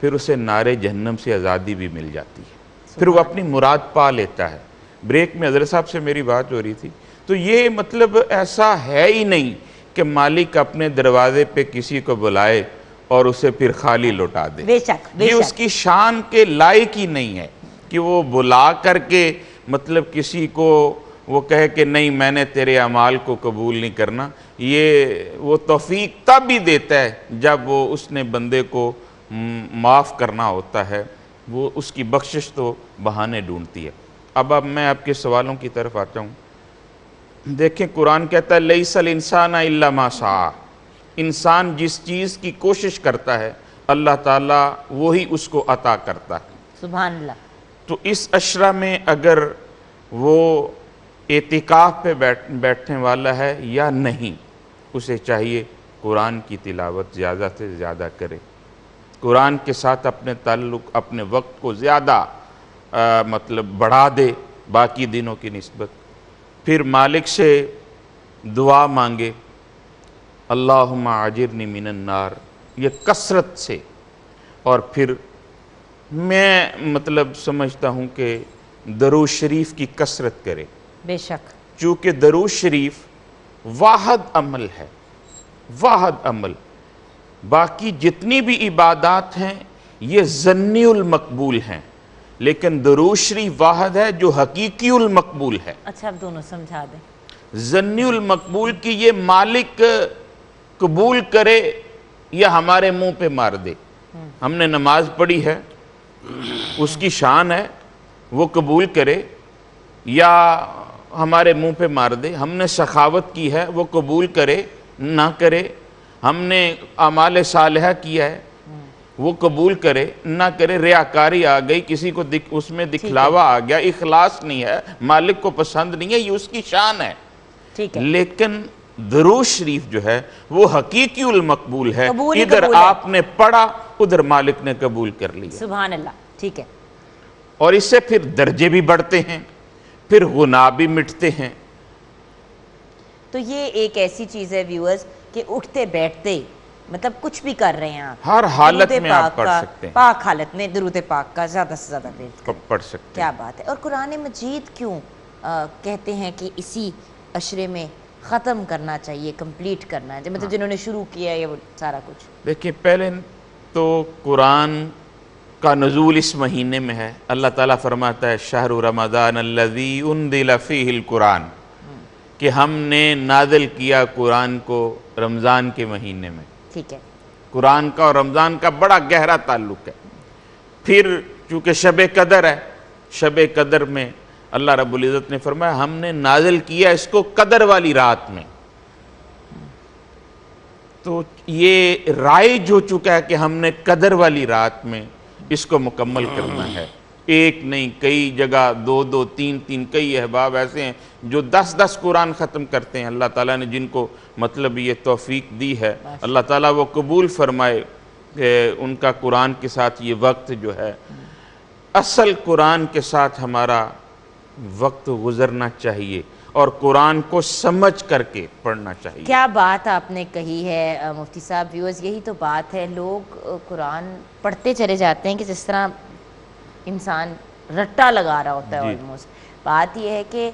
Speaker 6: پھر اسے نار جہنم سے آزادی بھی مل جاتی ہے، پھر وہ اپنی مراد پا لیتا ہے۔ بریک میں حضرت صاحب سے میری بات ہو رہی تھی، تو یہ مطلب ایسا ہے ہی نہیں کہ مالک اپنے دروازے پہ کسی کو بلائے اور اسے پھر خالی لوٹا دے،
Speaker 2: بے شک
Speaker 6: یہ اس کی شان کے لائق ہی نہیں ہے کہ وہ بلا کر کے مطلب کسی کو وہ کہے کہ نہیں میں نے تیرے اعمال کو قبول نہیں کرنا۔ یہ وہ توفیق تب ہی دیتا ہے جب وہ اس نے بندے کو معاف کرنا ہوتا ہے، وہ اس کی بخشش تو بہانے ڈھونڈتی ہے۔ اب میں آپ کے سوالوں کی طرف آتا ہوں۔ دیکھیں قرآن کہتا ہے لیس الانسان الا ما سعی، انسان جس چیز کی کوشش کرتا ہے اللہ تعالیٰ وہی اس کو عطا کرتا ہے۔
Speaker 2: سبحان اللہ۔
Speaker 6: تو اس عشرہ میں اگر وہ اعتکاف پہ بیٹھنے والا ہے یا نہیں، اسے چاہیے قرآن کی تلاوت زیادہ سے زیادہ کرے، قرآن کے ساتھ اپنے تعلق اپنے وقت کو زیادہ مطلب بڑھا دے باقی دنوں کی نسبت، پھر مالک سے دعا مانگے اللہم اجرنی من النار، یہ کثرت سے، اور پھر میں مطلب سمجھتا ہوں کہ درود شریف کی کثرت کرے،
Speaker 2: بے شک،
Speaker 6: چونکہ درود شریف واحد عمل ہے، واحد عمل، باقی جتنی بھی عبادات ہیں یہ ظنی المقبول ہیں، لیکن درود شریف واحد ہے جو حقیقی المقبول ہے۔
Speaker 2: اچھا آپ دونوں سمجھا دیں۔
Speaker 6: ظنی المقبول کی یہ مالک قبول کرے یا ہمارے منہ پہ مار دے، ہم نے نماز پڑھی ہے اس کی شان ہے، وہ قبول کرے یا ہمارے منہ پہ مار دے، ہم نے سخاوت کی ہے وہ قبول کرے نہ کرے، ہم نے اعمال صالحہ کیا ہے وہ قبول کرے نہ کرے، ریاکاری آ گئی، کسی کو اس میں دکھلاوا آ گیا، اخلاص نہیں ہے، مالک کو پسند نہیں ہے، یہ اس کی شان ہے۔ لیکن درود شریف جو ہے وہ حقیقی المقبول ہے، ادھر آپ نے پڑھا ادھر مالک نے قبول کر لیا۔
Speaker 2: سبحان اللہ، ٹھیک ہے۔
Speaker 6: اور اس سے پھر درجے بھی بڑھتے ہیں، پھر گناہ بھی مٹتے ہیں۔
Speaker 2: تو یہ ایک ایسی چیز ہے ویورز کہ اٹھتے بیٹھتے مطلب کچھ بھی کر رہے ہیں آپ،
Speaker 6: ہر حالت میں آپ پڑھ سکتے ہیں،
Speaker 2: پاک حالت میں درود پاک کا زیادہ سے زیادہ
Speaker 6: پڑھ سکتے ہیں۔
Speaker 2: کیا بات ہے۔ اور قرآن مجید کیوں کہتے ہیں کہ اسی عشرے میں ختم کرنا چاہیے، کمپلیٹ کرنا ہے، مطلب جنہوں نے شروع کیا ہے یہ وہ سارا کچھ؟
Speaker 6: دیکھیں پہلے تو قرآن کا نزول اس مہینے میں ہے، اللہ تعالیٰ فرماتا ہے شہر رمضان الذی انزل فیہ القرآن، کہ ہم نے نازل کیا قرآن کو رمضان کے مہینے میں۔
Speaker 2: ٹھیک ہے۔
Speaker 6: قرآن کا اور رمضان کا بڑا گہرا تعلق ہے۔ پھر چونکہ شب قدر ہے شب قدر میں اللہ رب العزت نے فرمایا ہم نے نازل کیا اس کو قدر والی رات میں. تو یہ رائج ہو چکا ہے کہ ہم نے قدر والی رات میں اس کو مکمل کرنا ہے. ایک نہیں کئی جگہ 2 3 کئی احباب ایسے ہیں جو 10 قرآن ختم کرتے ہیں. اللہ تعالیٰ نے جن کو مطلب یہ توفیق دی ہے اللہ تعالیٰ وہ قبول فرمائے کہ ان کا قرآن کے ساتھ یہ وقت جو ہے اصل قرآن کے ساتھ ہمارا وقت گزرنا چاہیے اور قرآن کو سمجھ کر کے پڑھنا چاہیے.
Speaker 2: کیا بات آپ نے کہی ہے مفتی صاحب. ویورز یہی تو بات ہے, لوگ قرآن پڑھتے چلے جاتے ہیں کہ جس طرح انسان رٹا لگا رہا ہوتا ہے آلموسٹ. بات یہ ہے کہ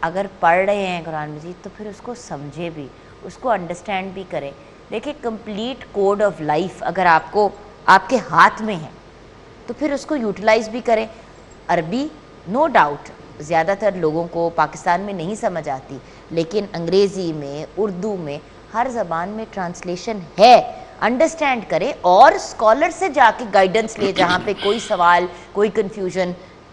Speaker 2: اگر پڑھ رہے ہیں قرآن مجید تو پھر اس کو سمجھے بھی, اس کو انڈرسٹینڈ بھی کریں. دیکھیں کمپلیٹ کوڈ آف لائف اگر آپ کو آپ کے ہاتھ میں ہے تو پھر اس کو یوٹیلائز بھی کریں. عربی نو ڈاؤٹ زیادہ تر لوگوں کو پاکستان میں نہیں سمجھ آتی, لیکن انگریزی میں, اردو میں, ہر زبان میں ٹرانسلیشن ہے. انڈرسٹینڈ کریں اور اسکالر سے جا کے گائیڈنس لے جہاں پہ کوئی سوال, کوئی کنفیوژن,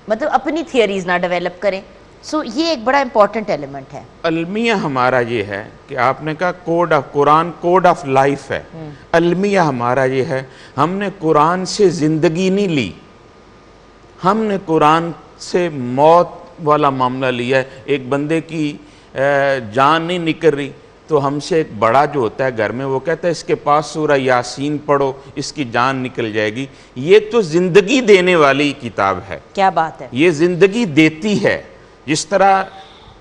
Speaker 2: مطلب اپنی تھیوریز نہ ڈیولپ کریں. سو یہ ایک بڑا امپورٹنٹ ایلیمنٹ ہے.
Speaker 6: المیہ ہمارا یہ ہے کہ آپ نے کہا code of Quran code of life ہے. المیہ ہمارا یہ ہے ہم نے قرآن سے زندگی نہیں لی, ہم نے قرآن سے موت والا معاملہ لیا ہے. ایک بندے کی جان نہیں نکل رہی تو ہم سے ایک بڑا جو ہوتا ہے گھر میں وہ کہتا ہے اس کے پاس سورہ یاسین پڑھو اس کی جان نکل جائے گی. یہ تو زندگی دینے والی کتاب ہے.
Speaker 2: کیا بات ہے.
Speaker 6: یہ زندگی دیتی ہے. جس طرح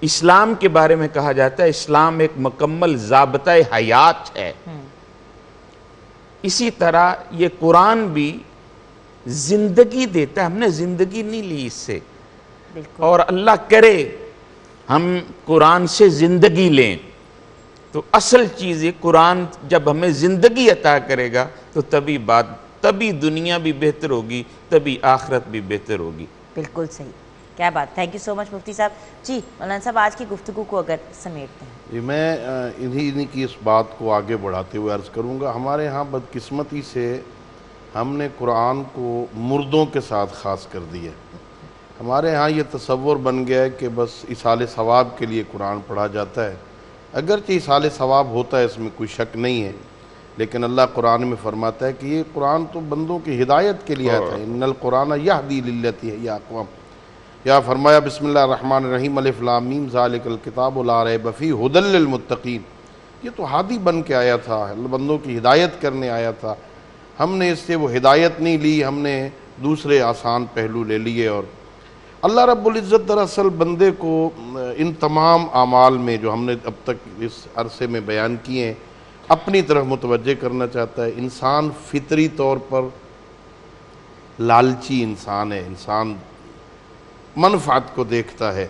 Speaker 6: اسلام کے بارے میں کہا جاتا ہے اسلام ایک مکمل ضابطہ حیات ہے, اسی طرح یہ قرآن بھی زندگی دیتا ہے. ہم نے زندگی نہیں لی اس سے, اور اللہ کرے ہم قرآن سے زندگی لیں تو اصل چیز یہ قرآن جب ہمیں زندگی عطا کرے گا تو تبھی دنیا بھی بہتر ہوگی, تبھی آخرت بھی بہتر ہوگی.
Speaker 2: بالکل صحیح. کیا بات. تھینک یو سو مچ مفتی صاحب. جی مولانا صاحب آج کی گفتگو کو اگر سمیٹتے ہیں.
Speaker 5: جی میں انہی کی اس بات کو آگے بڑھاتے ہوئے عرض کروں گا, ہمارے ہاں بدقسمتی سے ہم نے قرآن کو مردوں کے ساتھ خاص کر دیا. ہمارے ہاں یہ تصور بن گیا ہے کہ بس اصال ثواب کے لیے قرآن پڑھا جاتا ہے. اگرچہ اصال ثواب ہوتا ہے اس میں کوئی شک نہیں ہے, لیکن اللہ قرآن میں فرماتا ہے کہ یہ قرآن تو بندوں کی ہدایت کے لیے آتا ہے. ان القرآن یہدی للتی ہے یا اقوام. یا فرمایا بسم اللہ الرحمن الرحیم الف لام میم ذالک الکتاب لا ریب فیہ ھدی للمتقین. یہ تو ہادی بن کے آیا تھا, بندوں کی ہدایت کرنے آیا تھا. ہم نے اس سے وہ ہدایت نہیں لی, ہم نے دوسرے آسان پہلو لے لیے. اور اللہ رب العزت دراصل بندے کو ان تمام اعمال میں جو ہم نے اب تک اس عرصے میں بیان کیے ہیں اپنی طرف متوجہ کرنا چاہتا ہے. انسان فطری طور پر لالچی انسان ہے, انسان منفعت کو دیکھتا ہے.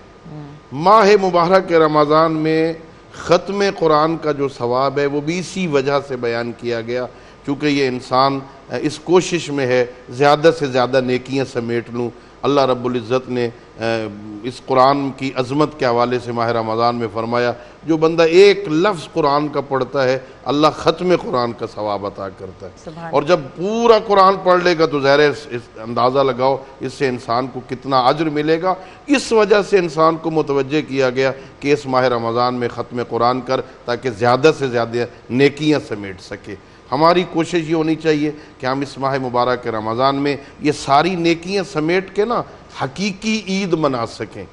Speaker 5: ماہ مبارک رمضان میں ختم قرآن کا جو ثواب ہے وہ بھی اسی وجہ سے بیان کیا گیا کیونکہ یہ انسان اس کوشش میں ہے زیادہ سے زیادہ نیکیاں سمیٹ لوں. اللہ رب العزت نے اس قرآن کی عظمت کے حوالے سے ماہ رمضان میں فرمایا جو بندہ ایک لفظ قرآن کا پڑھتا ہے اللہ ختم قرآن کا ثواب عطا کرتا ہے. اور جب پورا قرآن پڑھ لے گا تو ظاہر ہے اندازہ لگاؤ اس سے انسان کو کتنا اجر ملے گا. اس وجہ سے انسان کو متوجہ کیا گیا کہ اس ماہ رمضان میں ختم قرآن کر تاکہ زیادہ سے زیادہ نیکیاں سمیٹ سکے. ہماری کوشش یہ ہونی چاہیے کہ ہم اس ماہ مبارک رمضان میں یہ ساری نیکیاں سمیٹ کے نا حقیقی عید منا سکیں.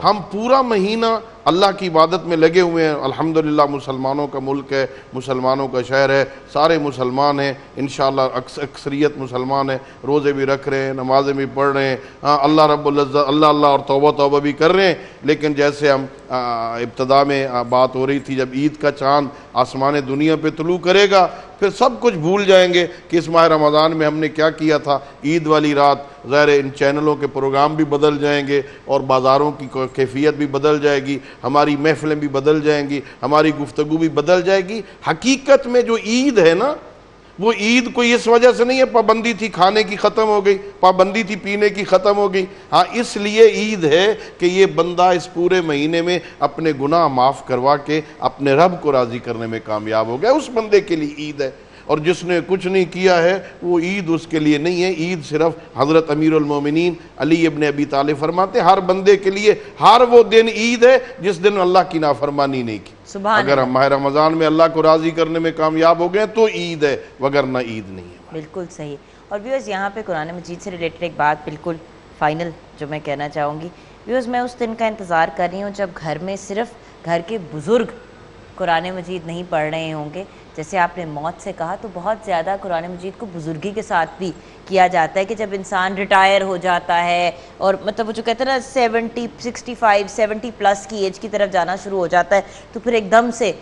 Speaker 5: ہم پورا مہینہ اللہ کی عبادت میں لگے ہوئے ہیں. الحمدللہ مسلمانوں کا ملک ہے, مسلمانوں کا شہر ہے, سارے مسلمان ہیں انشاءاللہ, اکثریت مسلمان ہیں, روزے بھی رکھ رہے ہیں, نمازیں بھی پڑھ رہے ہیں, اللہ رب العزت اللہ اور توبہ بھی کر رہے ہیں. لیکن جیسے ہم ابتدا میں بات ہو رہی تھی جب عید کا چاند آسمان دنیا پہ طلوع کرے گا پھر سب کچھ بھول جائیں گے کہ اس ماہ رمضان میں ہم نے کیا کیا تھا. عید والی رات ظاہر ان چینلوں کے پروگرام بھی بدل جائیں گے اور بازاروں کی کیفیت بھی بدل جائے گی, ہماری محفلیں بھی بدل جائیں گی, ہماری گفتگو بھی بدل جائے گی. حقیقت میں جو عید ہے نا وہ عید کوئی اس وجہ سے نہیں ہے پابندی تھی کھانے کی ختم ہو گئی, پابندی تھی پینے کی ختم ہو گئی. ہاں اس لیے عید ہے کہ یہ بندہ اس پورے مہینے میں اپنے گناہ معاف کروا کے اپنے رب کو راضی کرنے میں کامیاب ہو گیا, اس بندے کے لیے عید ہے. اور جس نے کچھ نہیں کیا ہے وہ عید اس کے لیے نہیں ہے. عید صرف حضرت امیر المومنین علی ابن ابی طالب فرماتے ہر بندے کے لیے ہر وہ دن عید ہے جس دن اللہ کی نافرمانی نہیں کی. اگر ہم ماہ رمضان میں اللہ کو راضی کرنے میں کامیاب ہو گئے تو عید ہے, وگرنہ عید نہیں ہے.
Speaker 2: بالکل صحیح. اور ویورز یہاں پہ قرآن مجید سے ریلیٹڈ ایک بات بالکل فائنل جو میں کہنا چاہوں گی. ویورز میں اس دن کا انتظار کر رہی ہوں جب گھر میں صرف گھر کے بزرگ قرآن مجید نہیں پڑھ رہے ہوں گے. جیسے آپ نے موت سے کہا تو بہت زیادہ قرآن مجید کو بزرگی کے ساتھ بھی کیا جاتا ہے کہ جب انسان ریٹائر ہو جاتا ہے اور مطلب وہ جو کہتے ہیں نا 65 70 پلس کی ایج کی طرف جانا شروع ہو جاتا ہے تو پھر ایک دم سے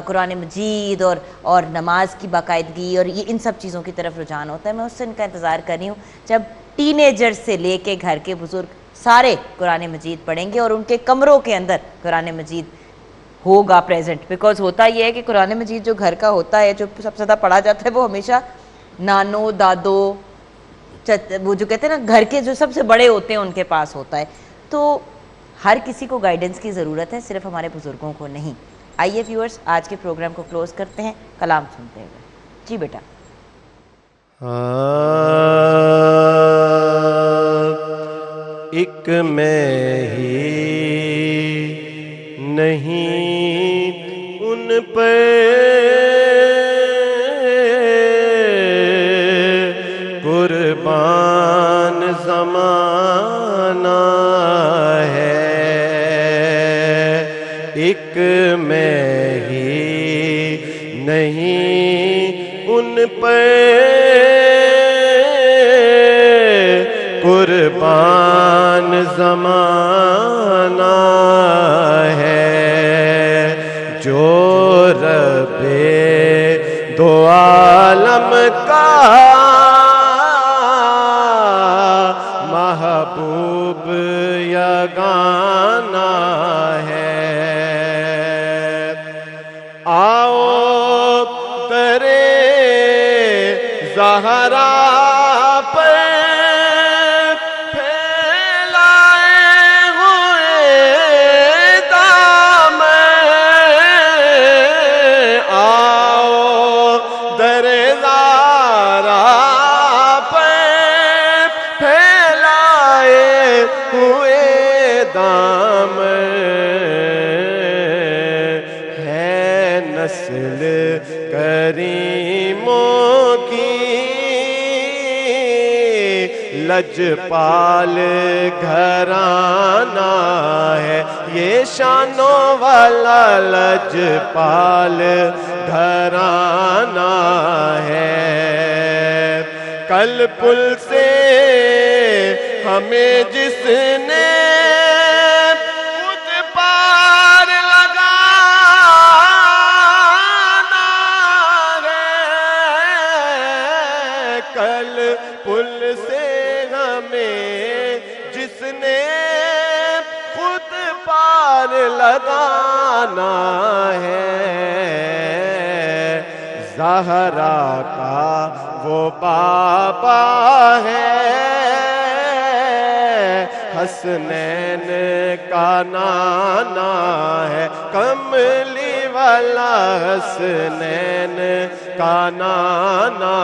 Speaker 2: قرآن مجید اور نماز کی باقاعدگی اور یہ ان سب چیزوں کی طرف رجحان ہوتا ہے. میں اس دن کا انتظار کر رہی ہوں جب ٹین ایجر سے لے کے گھر کے بزرگ سارے قرآن مجید پڑھیں گے اور ان کے کمروں کے اندر قرآن مجید ہوگا پریزنٹ. بیکاز ہوتا یہ ہے کہ قرآن مجید جو گھر کا ہوتا ہے جو سب سے زیادہ پڑھا جاتا ہے وہ ہمیشہ نانو دادو وہ جو کہتے ہیں نا گھر کے جو سب سے بڑے ہوتے ہیں ان کے پاس ہوتا ہے. تو ہر کسی کو گائیڈنس کی ضرورت ہے, صرف ہمارے بزرگوں کو نہیں. آئیے ویورز آج کے پروگرام کو کلوز کرتے ہیں کلام سنتے ہوئے. جی بیٹا.
Speaker 10: ایک میں ہی نہیں ان پہ قربان زمانہ ہے, ایک میں ہی نہیں ان پہ قربان زمانہ ہے, جو رب دو عالم کا محبوب یگانہ ہے. آؤ کرے زہرا لجپال گھرانہ ہے, یہ شانوں والا لجپال گھرانہ ہے. کل پل سے ہمیں جس نے خود پار لگانا ہے, کل پل سے جس نے خود پار لگانا ہے. زہرا کا وہ بابا ہے, حسنین کا نانا ہے, کملی والا حسنین کا نانا